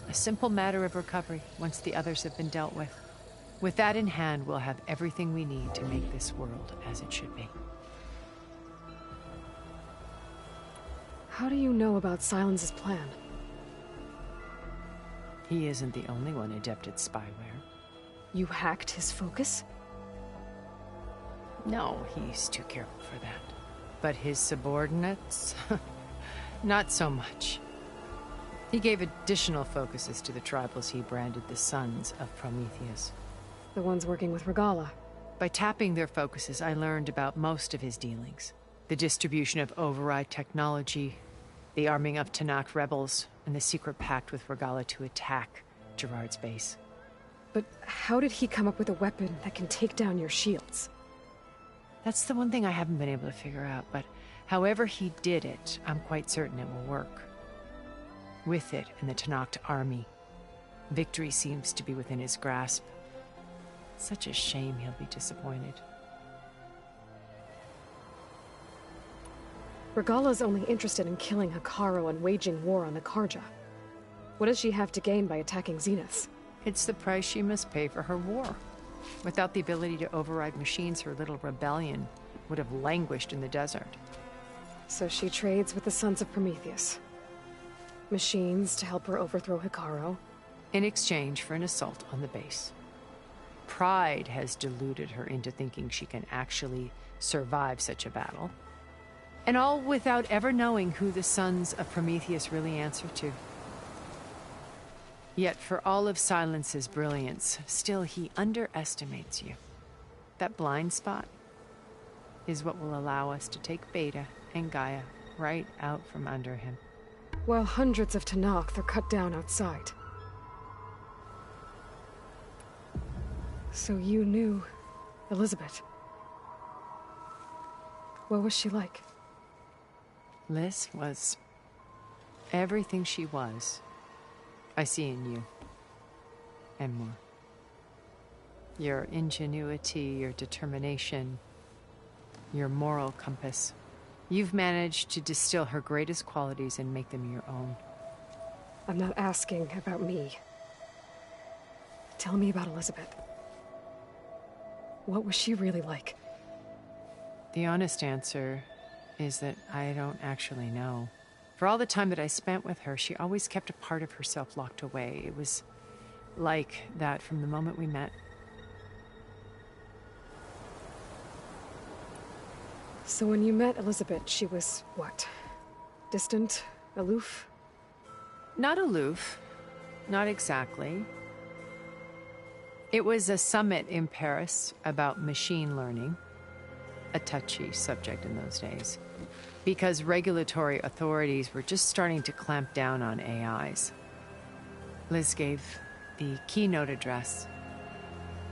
A simple matter of recovery once the others have been dealt with. With that in hand, we'll have everything we need to make this world as it should be. How do you know about Silence's plan? He isn't the only one adept at spyware. You hacked his focus? No, he's too careful for that. But his subordinates? Not so much. He gave additional focuses to the tribals he branded the Sons of Prometheus. The ones working with Regala. By tapping their focuses, I learned about most of his dealings. The distribution of override technology, the arming of Tanakh rebels, and the secret pact with Regala to attack Gerard's base. But how did he come up with a weapon that can take down your shields? That's the one thing I haven't been able to figure out, but however he did it, I'm quite certain it will work. With it and the Tanakh army, victory seems to be within his grasp. Such a shame he'll be disappointed. Regala's only interested in killing Hekarro and waging war on the Karja. What does she have to gain by attacking Zeniths? It's the price she must pay for her war. Without the ability to override machines, her little rebellion would have languished in the desert. So she trades with the Sons of Prometheus. Machines to help her overthrow Hekarro. In exchange for an assault on the base. Pride has deluded her into thinking she can actually survive such a battle. And all without ever knowing who the Sons of Prometheus really answer to. Yet for all of Silence's brilliance, still he underestimates you. That blind spot is what will allow us to take Beta and Gaia right out from under him. While hundreds of Tanakh are cut down outside. So you knew Elizabeth. What was she like? Liz was everything she was. I see in you. And more. Your ingenuity, your determination, your moral compass. You've managed to distill her greatest qualities and make them your own. I'm not asking about me. Tell me about Elizabeth. What was she really like? The honest answer is that I don't actually know. For all the time that I spent with her, she always kept a part of herself locked away. It was like that from the moment we met. So when you met Elizabeth, she was what? Distant? Aloof? Not aloof. Not exactly. It was a summit in Paris about machine learning, a touchy subject in those days, because regulatory authorities were just starting to clamp down on AIs. Liz gave the keynote address.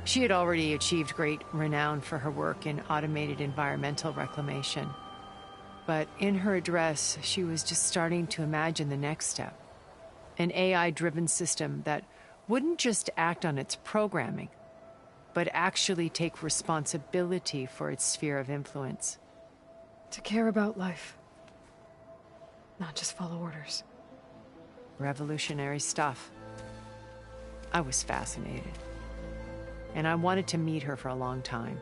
She had already achieved great renown for her work in automated environmental reclamation. But in her address, she was just starting to imagine the next step. An AI-driven system that wouldn't just act on its programming, but actually take responsibility for its sphere of influence. To care about life. Not just follow orders. Revolutionary stuff. I was fascinated. And I wanted to meet her for a long time.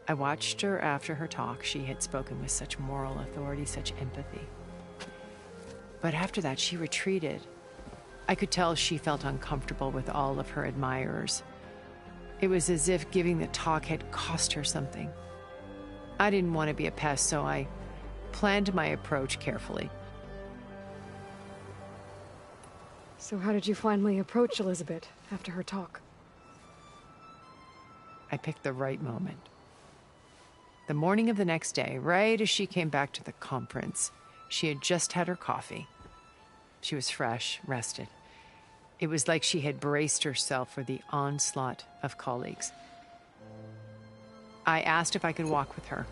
I watched her after her talk. She had spoken with such moral authority, such empathy. But after that, she retreated. I could tell she felt uncomfortable with all of her admirers. It was as if giving the talk had cost her something. I didn't want to be a pest, so I planned my approach carefully. So how did you finally approach Elizabeth after her talk? I picked the right moment. The morning of the next day, right as she came back to the conference, she had just had her coffee. She was fresh, rested. It was like she had braced herself for the onslaught of colleagues. I asked if I could walk with her,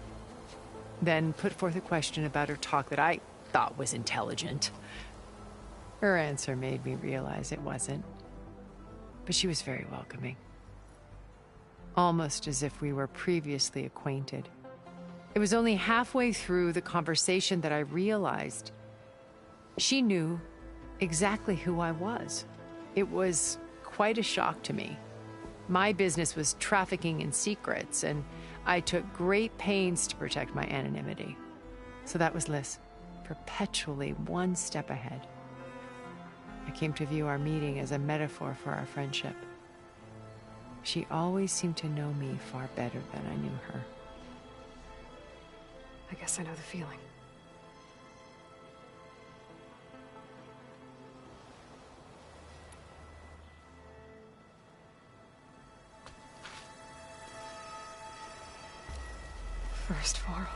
then put forth a question about her talk that I thought was intelligent. Her answer made me realize it wasn't, but she was very welcoming. Almost as if we were previously acquainted. It was only halfway through the conversation that I realized she knew exactly who I was. It was quite a shock to me. My business was trafficking in secrets, and I took great pains to protect my anonymity. So that was Liz, perpetually one step ahead. I came to view our meeting as a metaphor for our friendship. She always seemed to know me far better than I knew her. I guess I know the feeling. First Varl.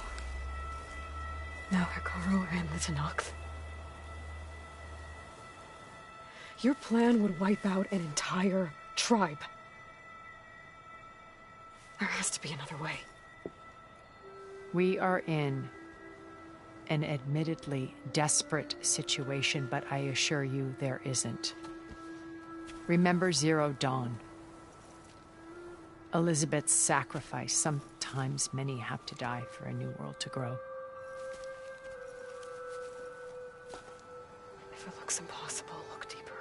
Now Hikaru and the Tenakth. Your plan would wipe out an entire tribe. There has to be another way. We are in an admittedly desperate situation, but I assure you there isn't. Remember Zero Dawn. Elizabeth's sacrifice. Sometimes many have to die for a new world to grow. If it looks impossible, look deeper.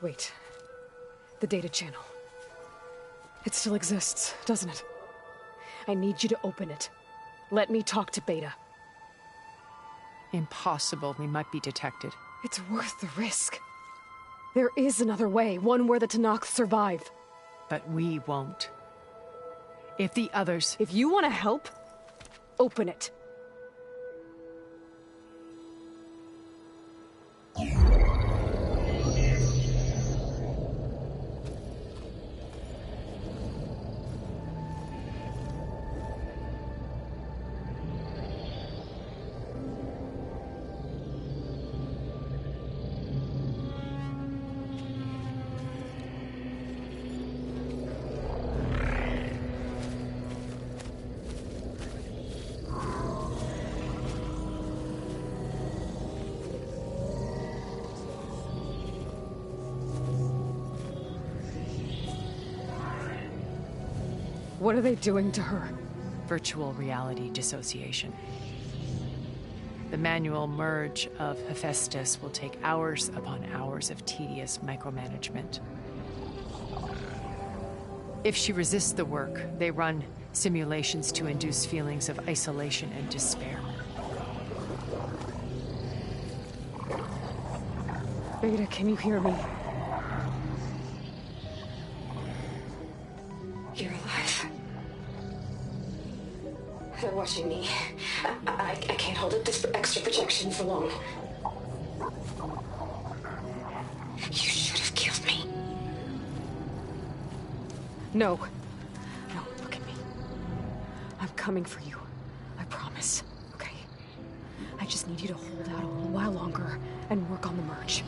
Wait. The data channel. It still exists, doesn't it? I need you to open it. Let me talk to Beta. Impossible. We might be detected. It's worth the risk. There is another way, one where the Tenakth survive. But we won't. If the others... If you want to help, open it. What are they doing to her? Virtual reality dissociation. The manual merge of Hephaestus will take hours upon hours of tedious micromanagement. If she resists the work, they run simulations to induce feelings of isolation and despair. Beta, can you hear me? You're alive. They're watching me. I can't hold up this extra protection for long. You should have killed me. No. No, look at me. I'm coming for you. I promise. Okay? I just need you to hold out a little while longer and work on the merge.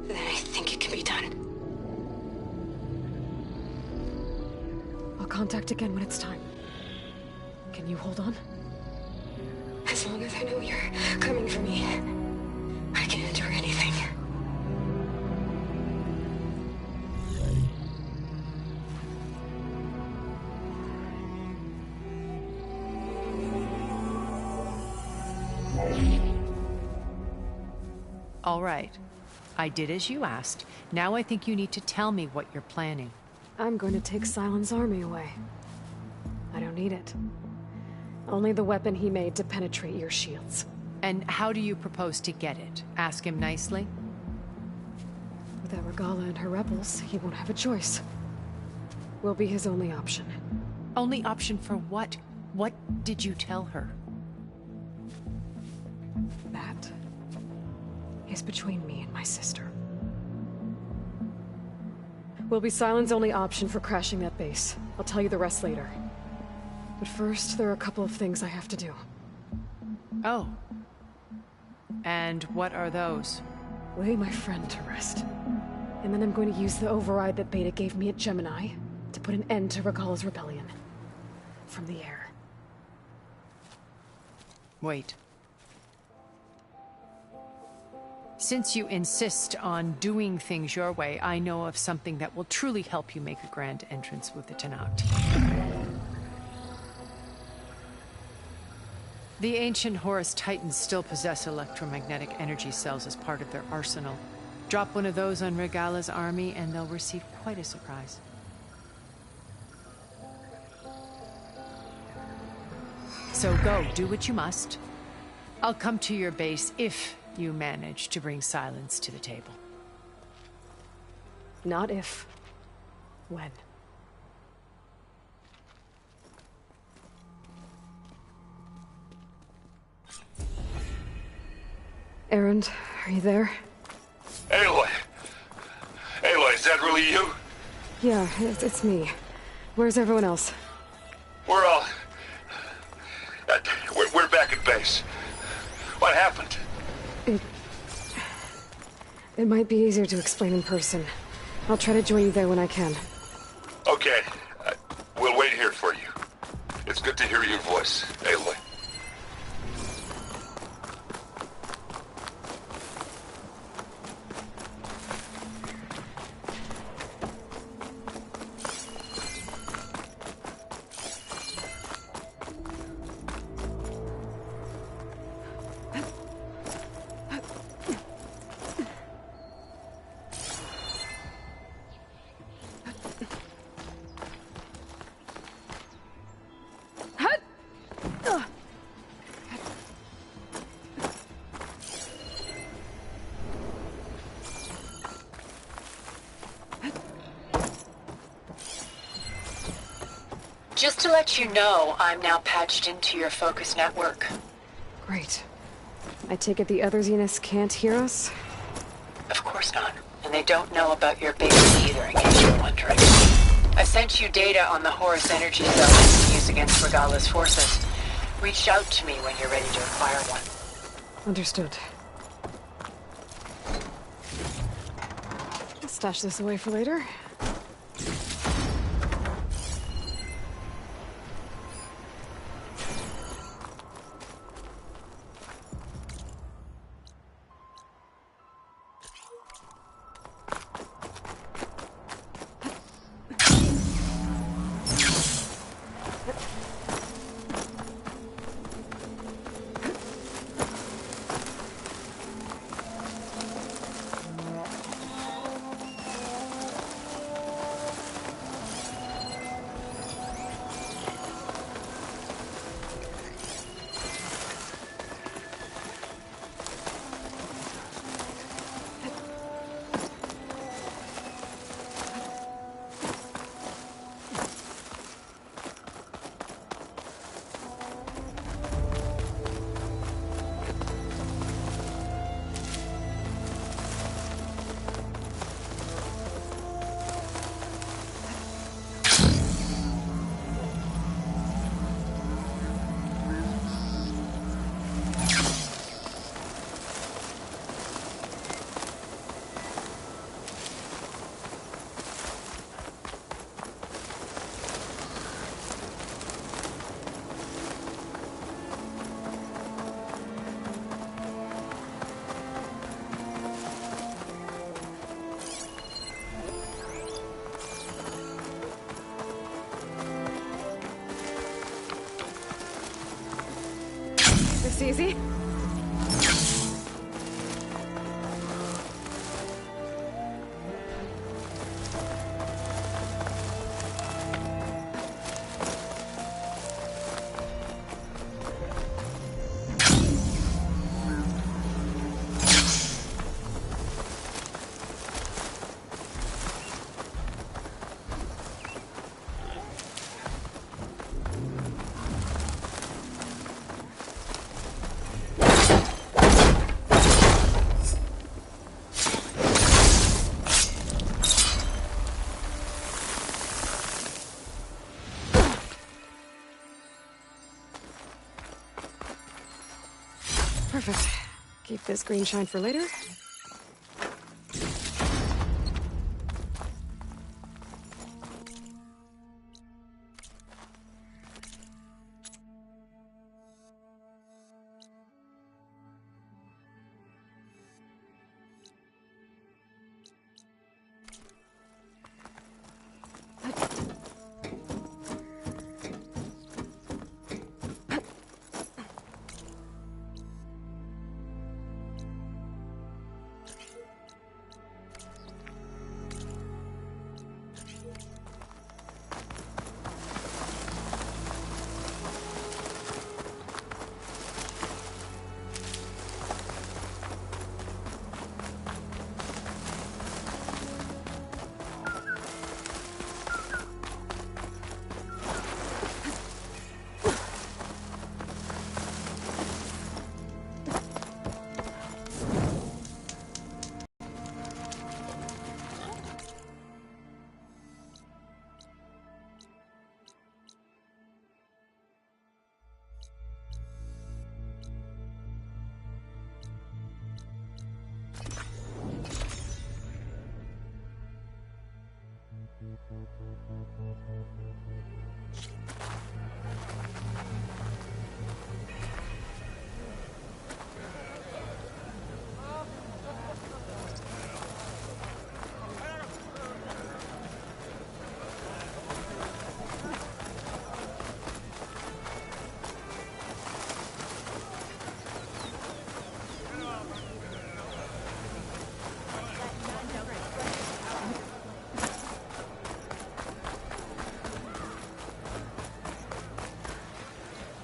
Then I think it can be done. I'll contact again when it's time. Can you hold on? As long as I know you're coming for me, I can endure anything. All right. I did as you asked. Now I think you need to tell me what you're planning. I'm going to take Silent's army away. I don't need it. Only the weapon he made to penetrate your shields. And how do you propose to get it? Ask him nicely? Without Regala and her rebels, he won't have a choice. We'll be his only option. Only option for what? What did you tell her? That is between me and my sister. Will be Silent's only option for crashing that base. I'll tell you the rest later. But first, there are a couple of things I have to do. Oh. And what are those? Lay my friend to rest. And then I'm going to use the override that Beta gave me at Gemini to put an end to Regala's rebellion. From the air. Wait. Since you insist on doing things your way, I know of something that will truly help you make a grand entrance with the Tenakth. The ancient Horus Titans still possess electromagnetic energy cells as part of their arsenal. Drop one of those on Regala's army and they'll receive quite a surprise. So go, do what you must. I'll come to your base if you manage to bring Silence to the table. Not if. When. Erend, are you there? Aloy! Aloy, is that really you? Yeah, it's me. Where's everyone else? We're all... We're back at base. What happened? It might be easier to explain in person. I'll try to join you there when I can. Okay. We'll wait here for you. It's good to hear your voice, Aloy. Just to let you know, I'm now patched into your focus network. Great. I take it the other Zeniths can't hear us? Of course not. And they don't know about your base either, in case you're wondering. I sent you data on the Horus energy cell you can use against Regala's forces. Reach out to me when you're ready to acquire one. Understood. I'll stash this away for later. this easy? Perfect. Keep this green shine for later.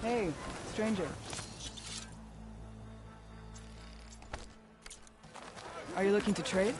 Hey, stranger. Are you looking to trade?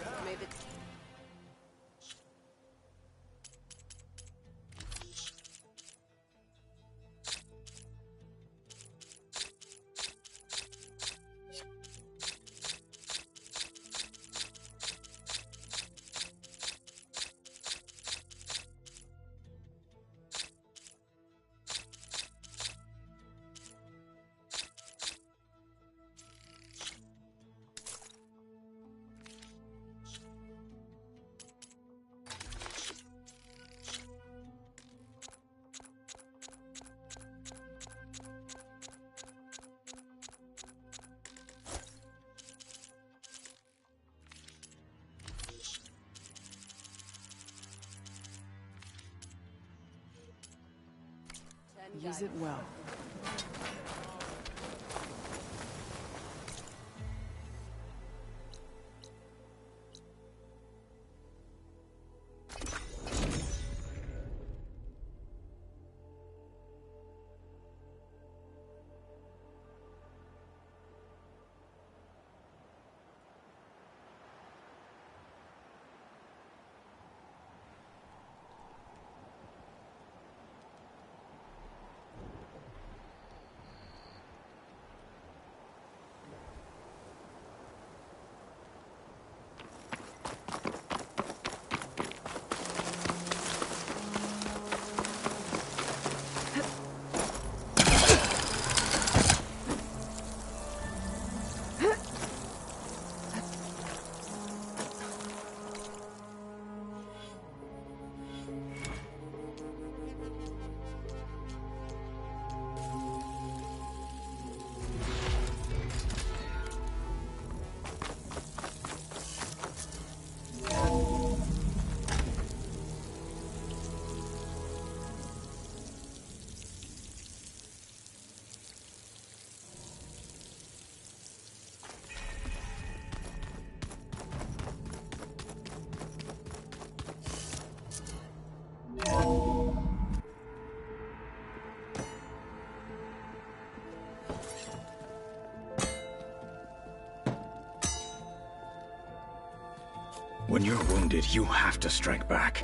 Use it well. wounded, you have to strike back.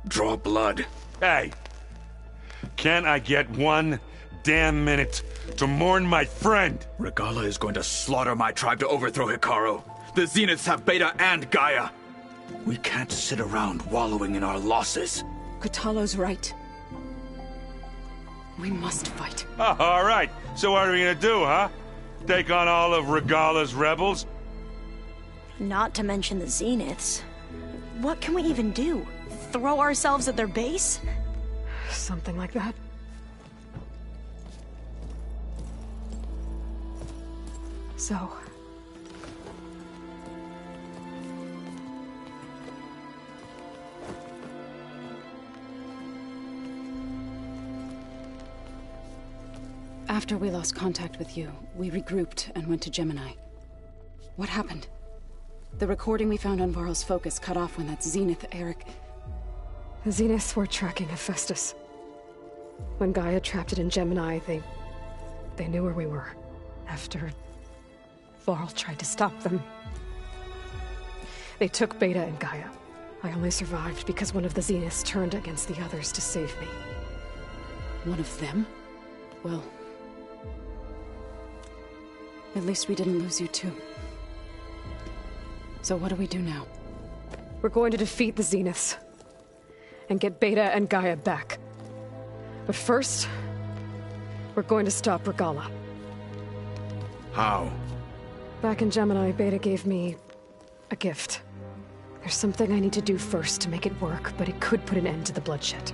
Draw blood. Hey! Can't I get one damn minute to mourn my friend? Regala is going to slaughter my tribe to overthrow Hikaru. The Zeniths have Beta and Gaia. We can't sit around wallowing in our losses. Kotallo's right. We must fight. Oh, all right. So what are we gonna do, huh? Take on all of Regala's rebels? Not to mention the Zeniths. What can we even do? Throw ourselves at their base? Something like that. So... After we lost contact with you, we regrouped and went to Gemini. What happened? The recording we found on Varl's focus cut off when that Zenith Eric... The Zeniths were tracking Hephaestus. When Gaia trapped it in Gemini, they knew where we were. After Varl tried to stop them. They took Beta and Gaia. I only survived because one of the Zeniths turned against the others to save me. One of them? Well... at least we didn't lose you too. So what do we do now? We're going to defeat the Zeniths. And get Beta and Gaia back. But first... we're going to stop Regala. How? Back in Gemini, Beta gave me... a gift. There's something I need to do first to make it work, but it could put an end to the bloodshed.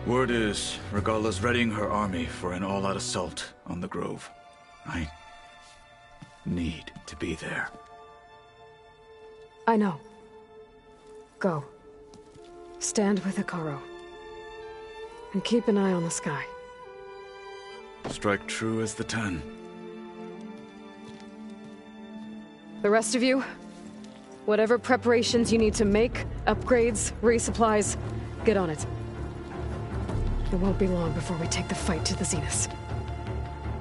Word is, Regala's readying her army for an all-out assault on the Grove. I need to be there. I know. Go. Stand with Hikaru. And keep an eye on the sky. Strike true as the 10. The rest of you, whatever preparations you need to make, upgrades, resupplies, get on it. It won't be long before we take the fight to the Zeniths.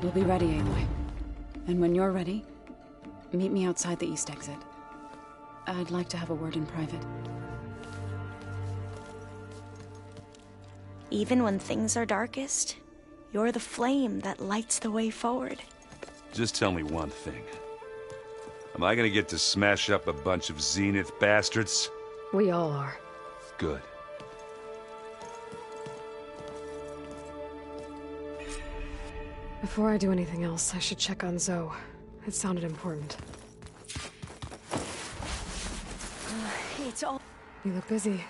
We'll be ready, Aloy. And when you're ready, meet me outside the east exit. I'd like to have a word in private. Even when things are darkest, you're the flame that lights the way forward. Just tell me one thing. Am I gonna get to smash up a bunch of Zenith bastards? We all are. Good. Before I do anything else, I should check on Zoe. It sounded important. It's all... You look busy.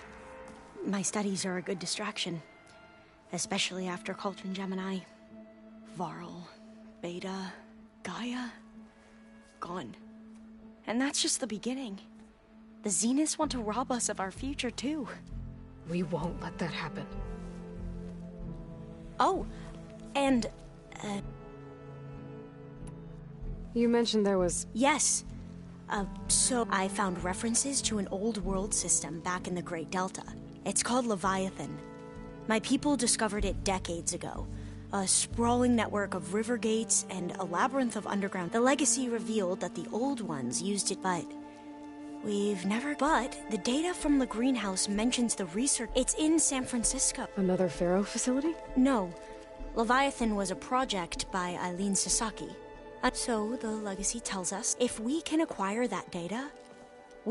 My studies are a good distraction. Especially after Cauldron Gemini. Varl, Beta, Gaia... gone. And that's just the beginning. The Zeniths want to rob us of our future, too. We won't let that happen. Oh, and... You mentioned there was... Yes. So I found references to an old world system back in the Great Delta. It's called Leviathan. My people discovered it decades ago. A sprawling network of river gates and a labyrinth of underground. The legacy revealed that the old ones used it, but we've never... But the data from the greenhouse mentions the research. It's in San Francisco. Another Pharaoh facility? No. Leviathan was a project by Eileen Sasaki. So the legacy tells us if we can acquire that data...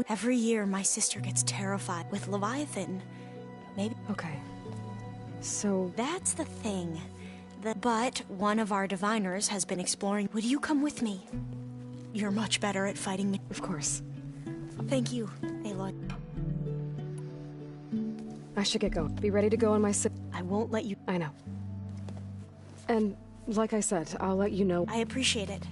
Every year my sister gets terrified with Leviathan. Maybe... Okay. So... That's the thing. But one of our diviners has been exploring. Would you come with me? You're much better at fighting me. Of course. Thank you, Aloy. I should get going. Be ready to go on my I won't let you... I know. And, like I said, I'll let you know. I appreciate it.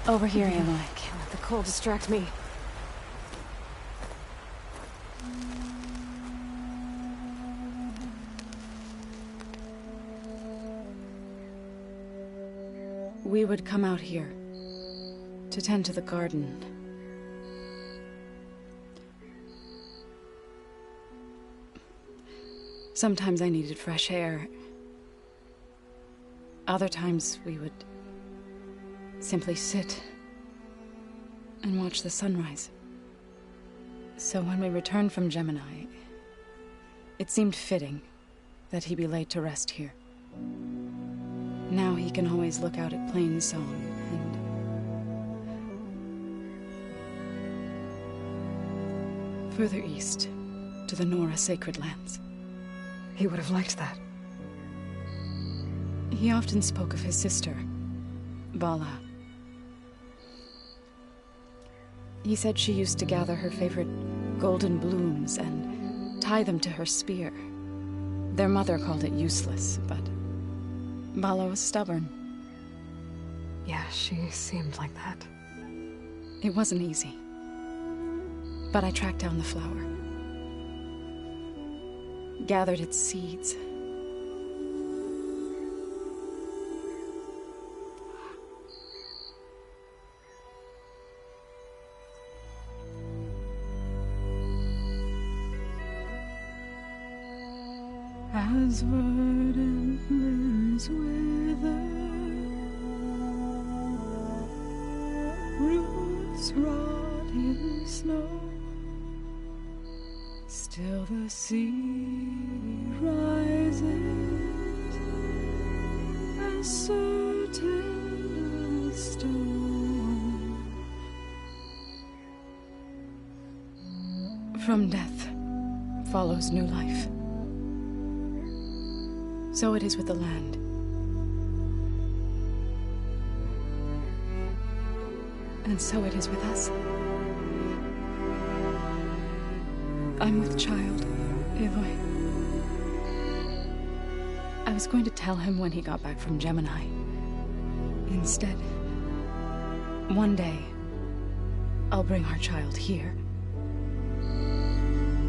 Over here, Aloy. Can't let the cold distract me. We would come out here to tend to the garden. Sometimes I needed fresh air. Other times we would simply sit and watch the sunrise. So when we returned from Gemini, it seemed fitting that he be laid to rest here. Now he can always look out at Plainsong and further east to the Nora sacred lands. He would have liked that. He often spoke of his sister, Bala. He said she used to gather her favorite golden blooms and tie them to her spear. Their mother called it useless, but Bala was stubborn. Yeah, she seemed like that. It wasn't easy. But I tracked down the flower. Gathered its seeds. As verdant limbs wither, roots rot in snow, still the sea rises, as certain as stone. From death follows new life. So it is with the land. And so it is with us. I'm with child, Aloy. I was going to tell him when he got back from Gemini. Instead, one day, I'll bring our child here.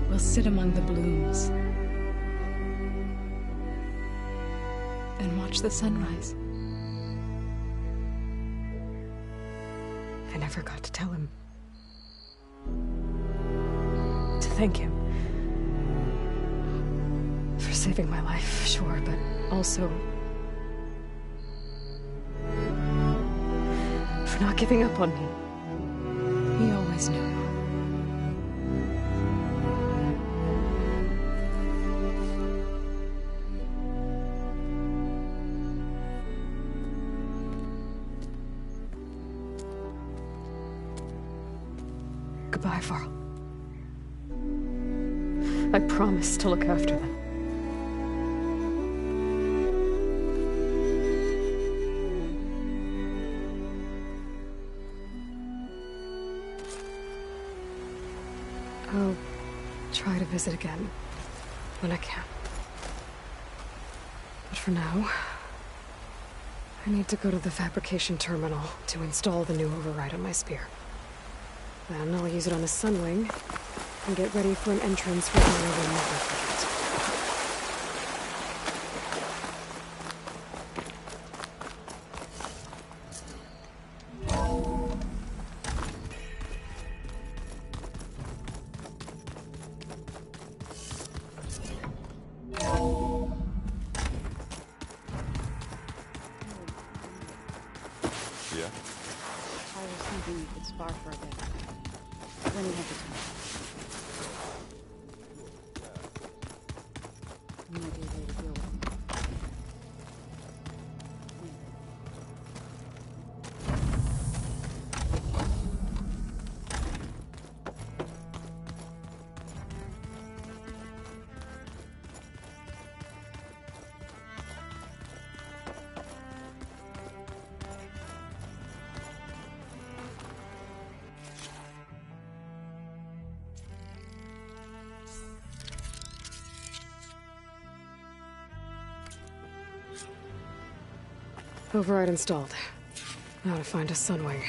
We'll sit among the blooms and watch the sunrise. I never got to tell him. To thank him. For saving my life, sure, but also for not giving up on me. He always knew. Goodbye, Varl. I promise to look after them. I'll try to visit again when I can. But for now, I need to go to the fabrication terminal to install the new override on my spear. Then I'll use it on the Sunwing and get ready for an entrance where I will never forget. Yeah? I was thinking you could spar for a bit. When you have the time. Might be a way to deal with it. Override installed. Now to find a sunwing.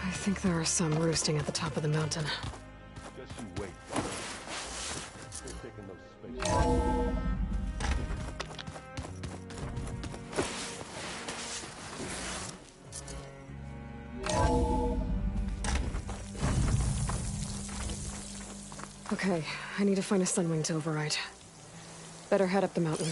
I think there are some roosting at the top of the mountain. Just you wait. They're taking those space. Okay, I need to find a sunwing to override. Better head up the mountain.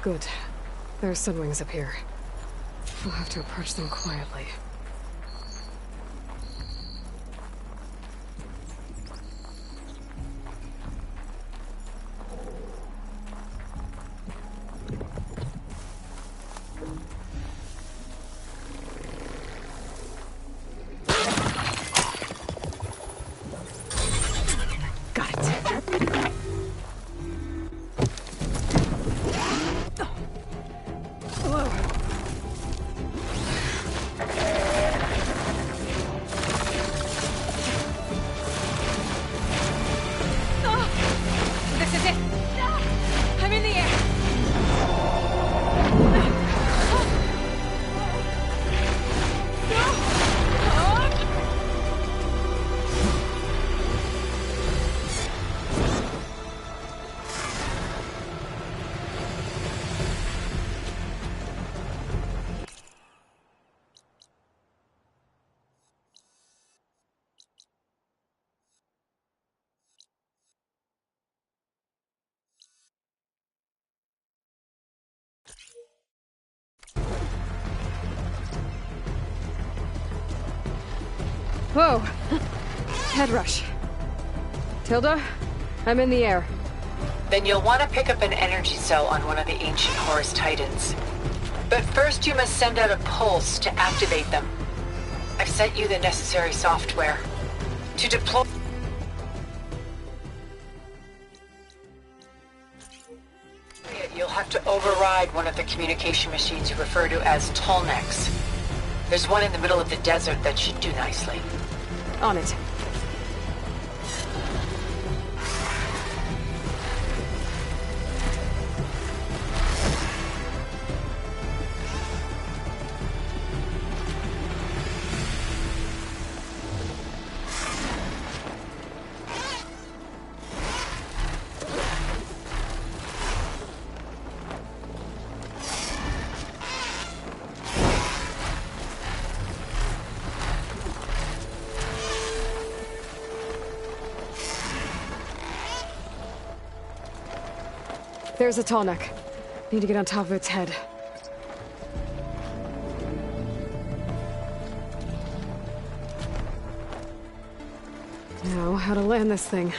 Good. There are sunwings up here. We'll have to approach them quietly. Whoa! Head rush. Tilda, I'm in the air. Then you'll want to pick up an energy cell on one of the ancient Horus Titans. But first you must send out a pulse to activate them. I've sent you the necessary software. To deploy... You'll have to override one of the communication machines you refer to as Tallnecks. There's one in the middle of the desert that should do nicely. On it. There's a tall neck. Need to get on top of its head. Now, how to land this thing.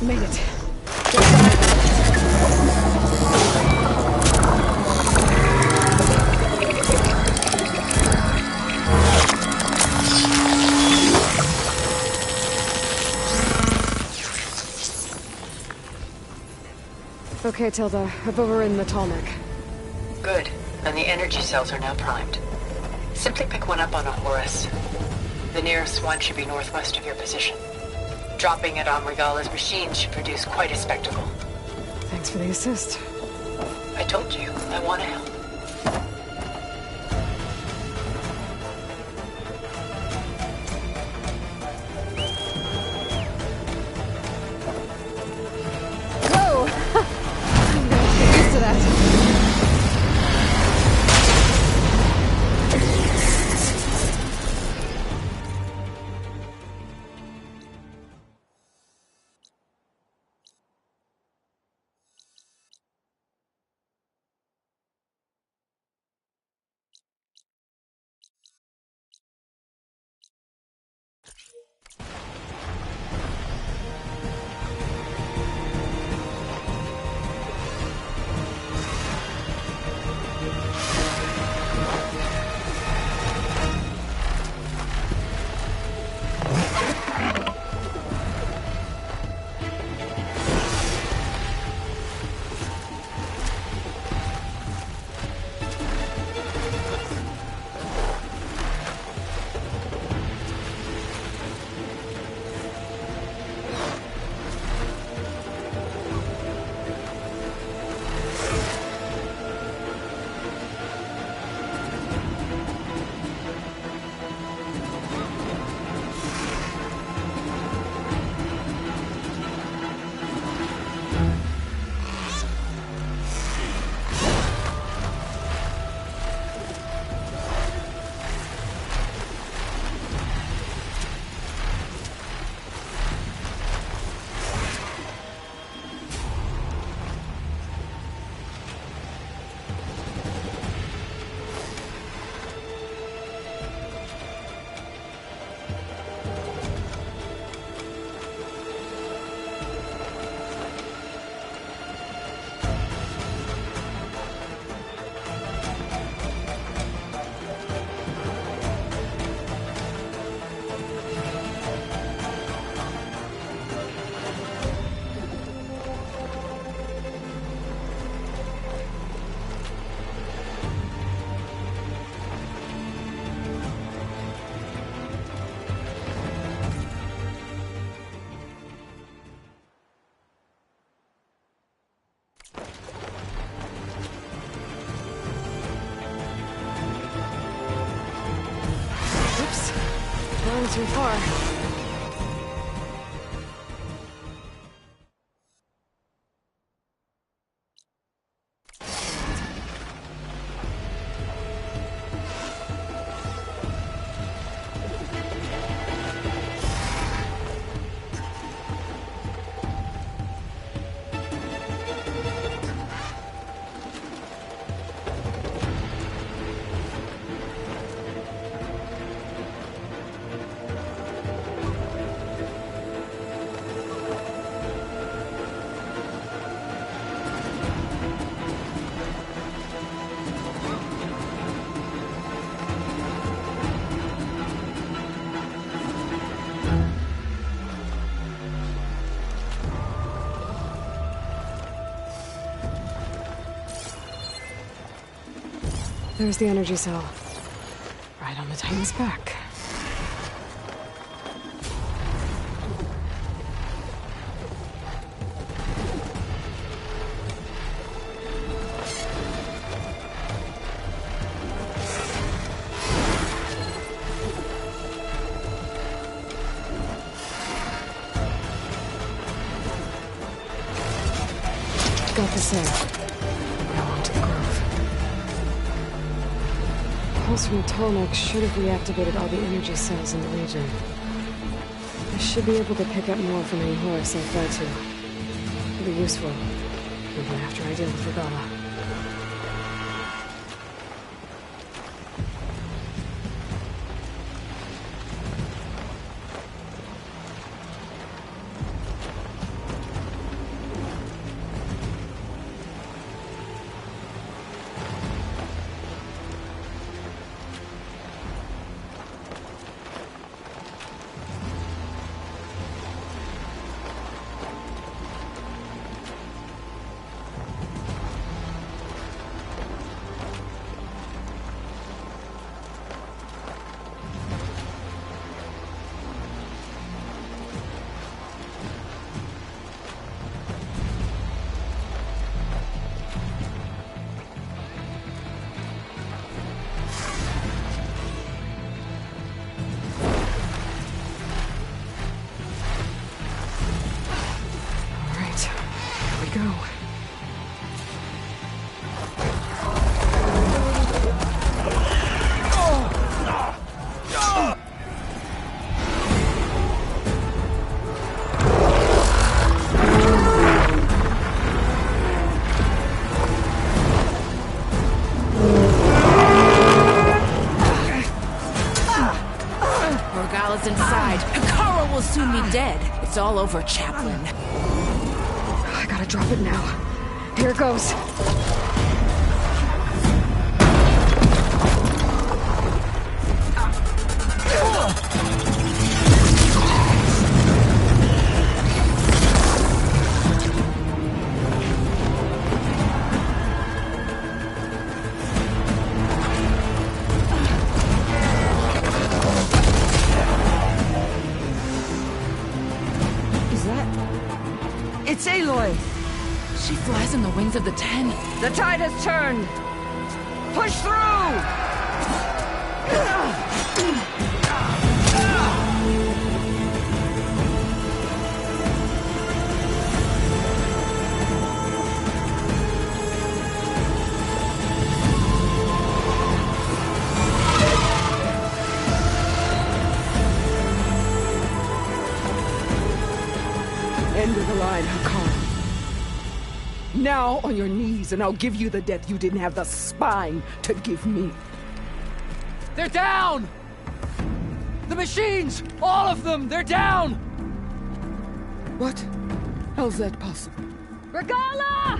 Made it. Okay, Tilda. Up over in the tall neck. Good. And the energy cells are now primed. Simply pick one up on a Horus. The nearest one should be northwest of your position. Dropping it on Regala's machine should produce quite a spectacle. Thanks for the assist. I told you, I want to help. too far. There's the energy cell. Right on the Titan's back. Got this air. Now onto the grove. Pulse from Tolmec should have reactivated all the energy cells in the region. I should be able to pick up more from any horse I fly to. It'll be useful, even after I deal with Regala. Go. Regala's inside. Hikara will soon be dead. It's all over, Chaplain. I gotta drop it now. Here goes. It's Aloy! She flies on the wings of the Ten. The tide has turned! Push through! End of the line, Hikara. Now on your knees, and I'll give you the death you didn't have the spine to give me. They're down! The machines! All of them! They're down! What? How's that possible? Regala!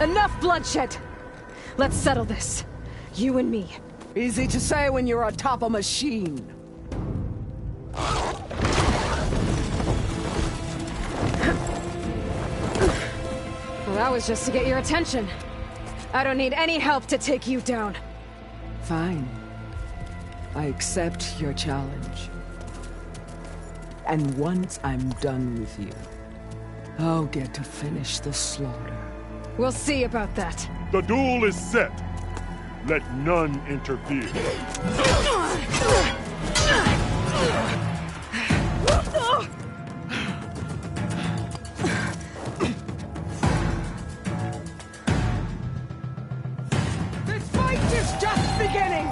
Enough bloodshed! Let's settle this. You and me. Easy to say when you're atop a machine. Well, that was just to get your attention. I don't need any help to take you down. Fine. I accept your challenge. And once I'm done with you, I'll get to finish the slaughter. We'll see about that. The duel is set. Let none interfere. This fight is just beginning!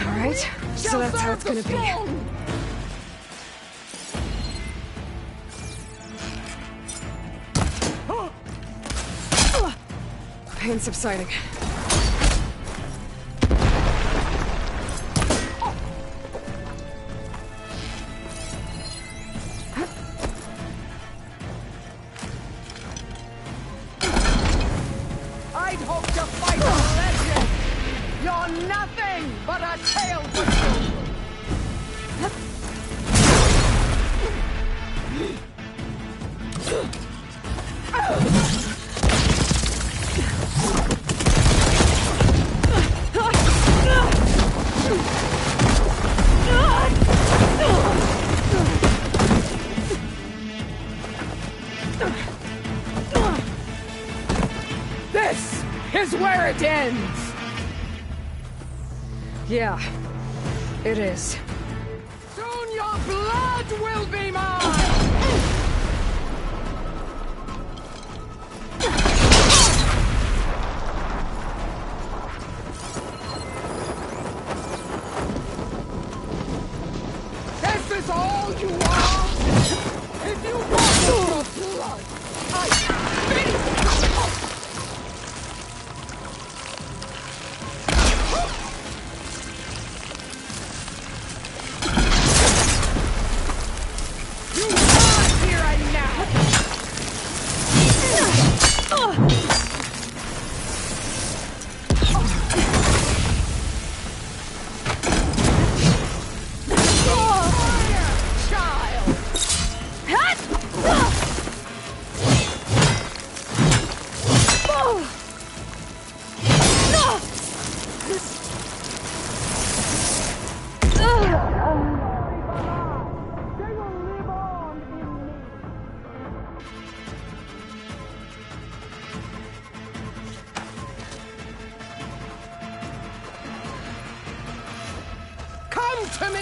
Alright, so that's how it's gonna be. Pain subsiding. I'd hope to fight a legend! You're nothing but a tale for children! This is where it ends! Yeah, it is. Soon your blood will be mine! This is all you are? If you want your blood, I finish! Come to me!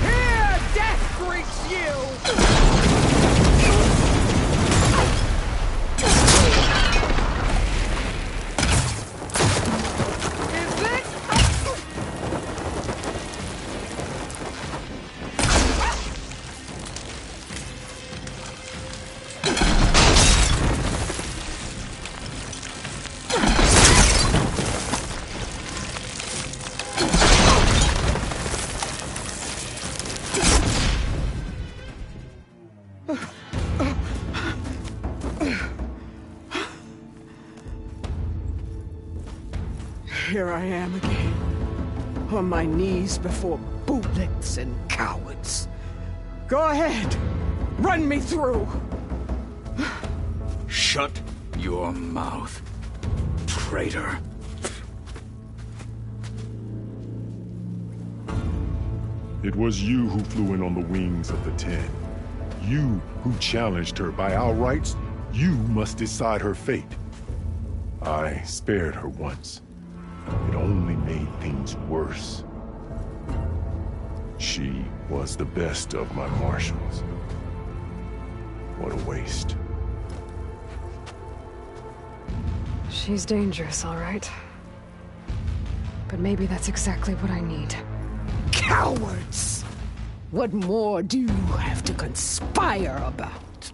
Here, death greets you! Here I am again, on my knees before bootlicks and cowards. Go ahead, run me through. Shut your mouth, traitor. It was you who flew in on the wings of the 10. You who challenged her. By our rights, you must decide her fate. I spared her once. It only made things worse. She was the best of my marshals. What a waste. She's dangerous, all right. But maybe that's exactly what I need. Cowards! What more do you have to conspire about?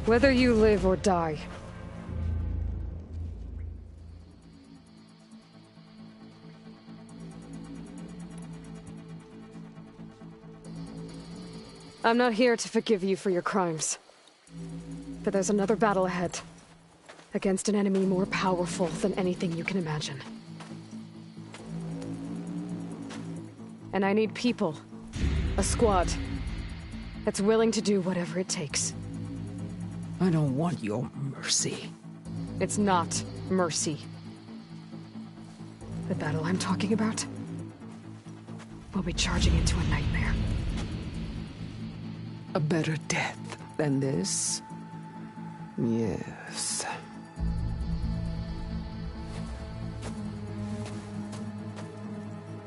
Whether you live or die. I'm not here to forgive you for your crimes. But there's another battle ahead. Against an enemy more powerful than anything you can imagine. And I need people. A squad. That's willing to do whatever it takes. I don't want your mercy. It's not mercy. The battle I'm talking about will be charging into a nightmare. A better death than this? Yes.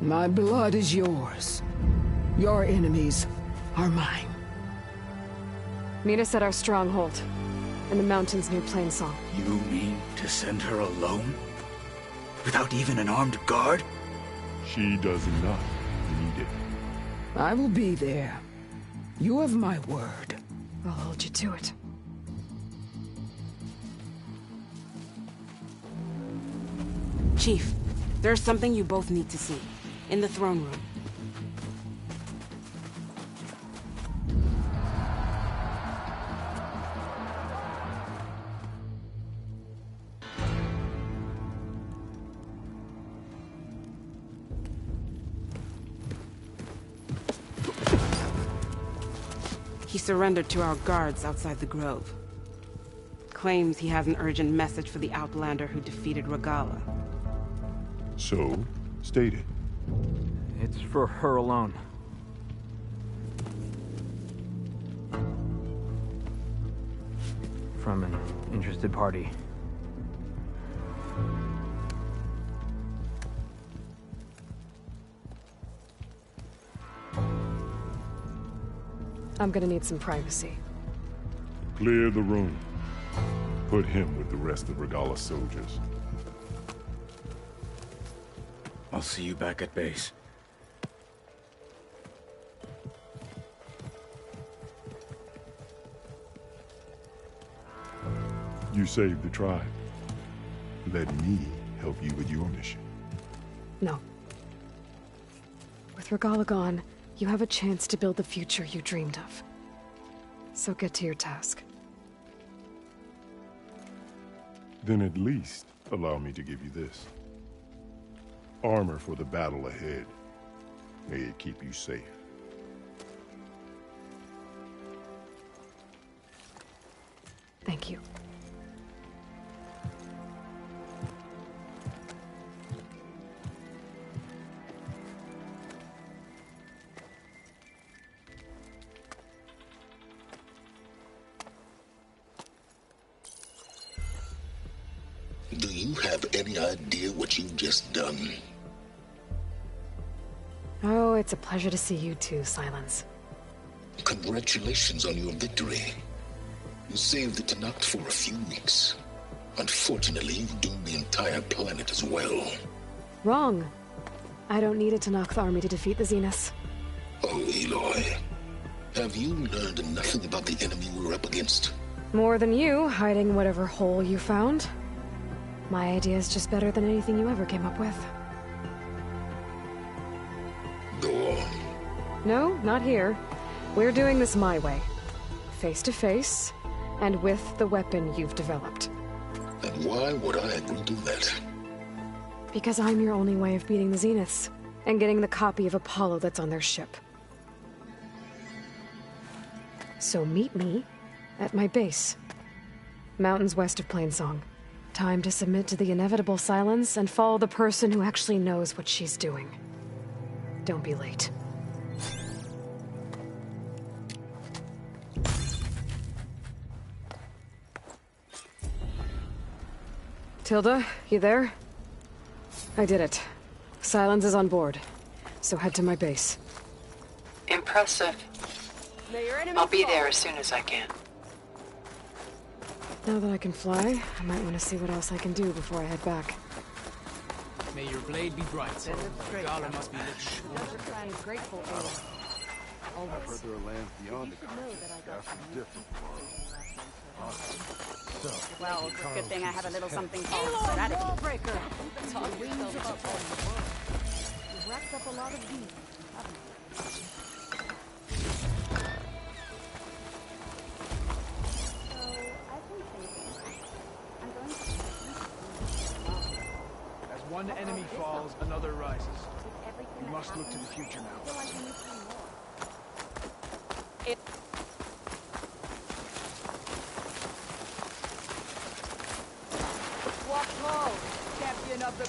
My blood is yours. Your enemies are mine. Meet us at our stronghold, in the mountains near Plainsong. You mean to send her alone? Without even an armed guard? She does not need it. I will be there. You have my word. I'll hold you to it. Chief, there's something you both need to see. In the throne room. He surrendered to our guards outside the grove. Claims he has an urgent message for the Outlander who defeated Regala. So, state it. It's for her alone. From an interested party. I'm gonna need some privacy. Clear the room. Put him with the rest of Regala's soldiers. I'll see you back at base. You saved the tribe. Let me help you with your mission. No. With Regala gone, you have a chance to build the future you dreamed of. So get to your task. Then at least allow me to give you this. Armor for the battle ahead. May it keep you safe. Thank you. Do you have any idea what you've just done? Oh, it's a pleasure to see you too, Silence. Congratulations on your victory. You saved the Tanakh for a few weeks. Unfortunately, you've doomed the entire planet as well. Wrong. I don't need a Tanakh army to defeat the Zeniths. Oh, Aloy. Have you learned nothing about the enemy we're up against? More than you, hiding whatever hole you found. My idea is just better than anything you ever came up with. Go on. No, not here. We're doing this my way. Face to face, and with the weapon you've developed. And why would I agree to that? Because I'm your only way of beating the Zeniths, and getting the copy of Apollo that's on their ship. So meet me at my base. Mountains west of Plainsong. Time to submit to the inevitable silence and follow the person who actually knows what she's doing. Don't be late. Tilda, you there? I did it. Silence is on board. So head to my base. Impressive. I'll be there as soon as I can. Now that I can fly, I might want to see what else I can do before I head back. May your blade be bright. Regala must be grateful I've heard there are lands beyond the continent. That's some different world. Well, it's a good thing I have a little something called strategy. Wallbreaker! You've racked up a lot of these, haven't you? As one enemy falls, another rises. We must look to the future now. Walk low, champion of the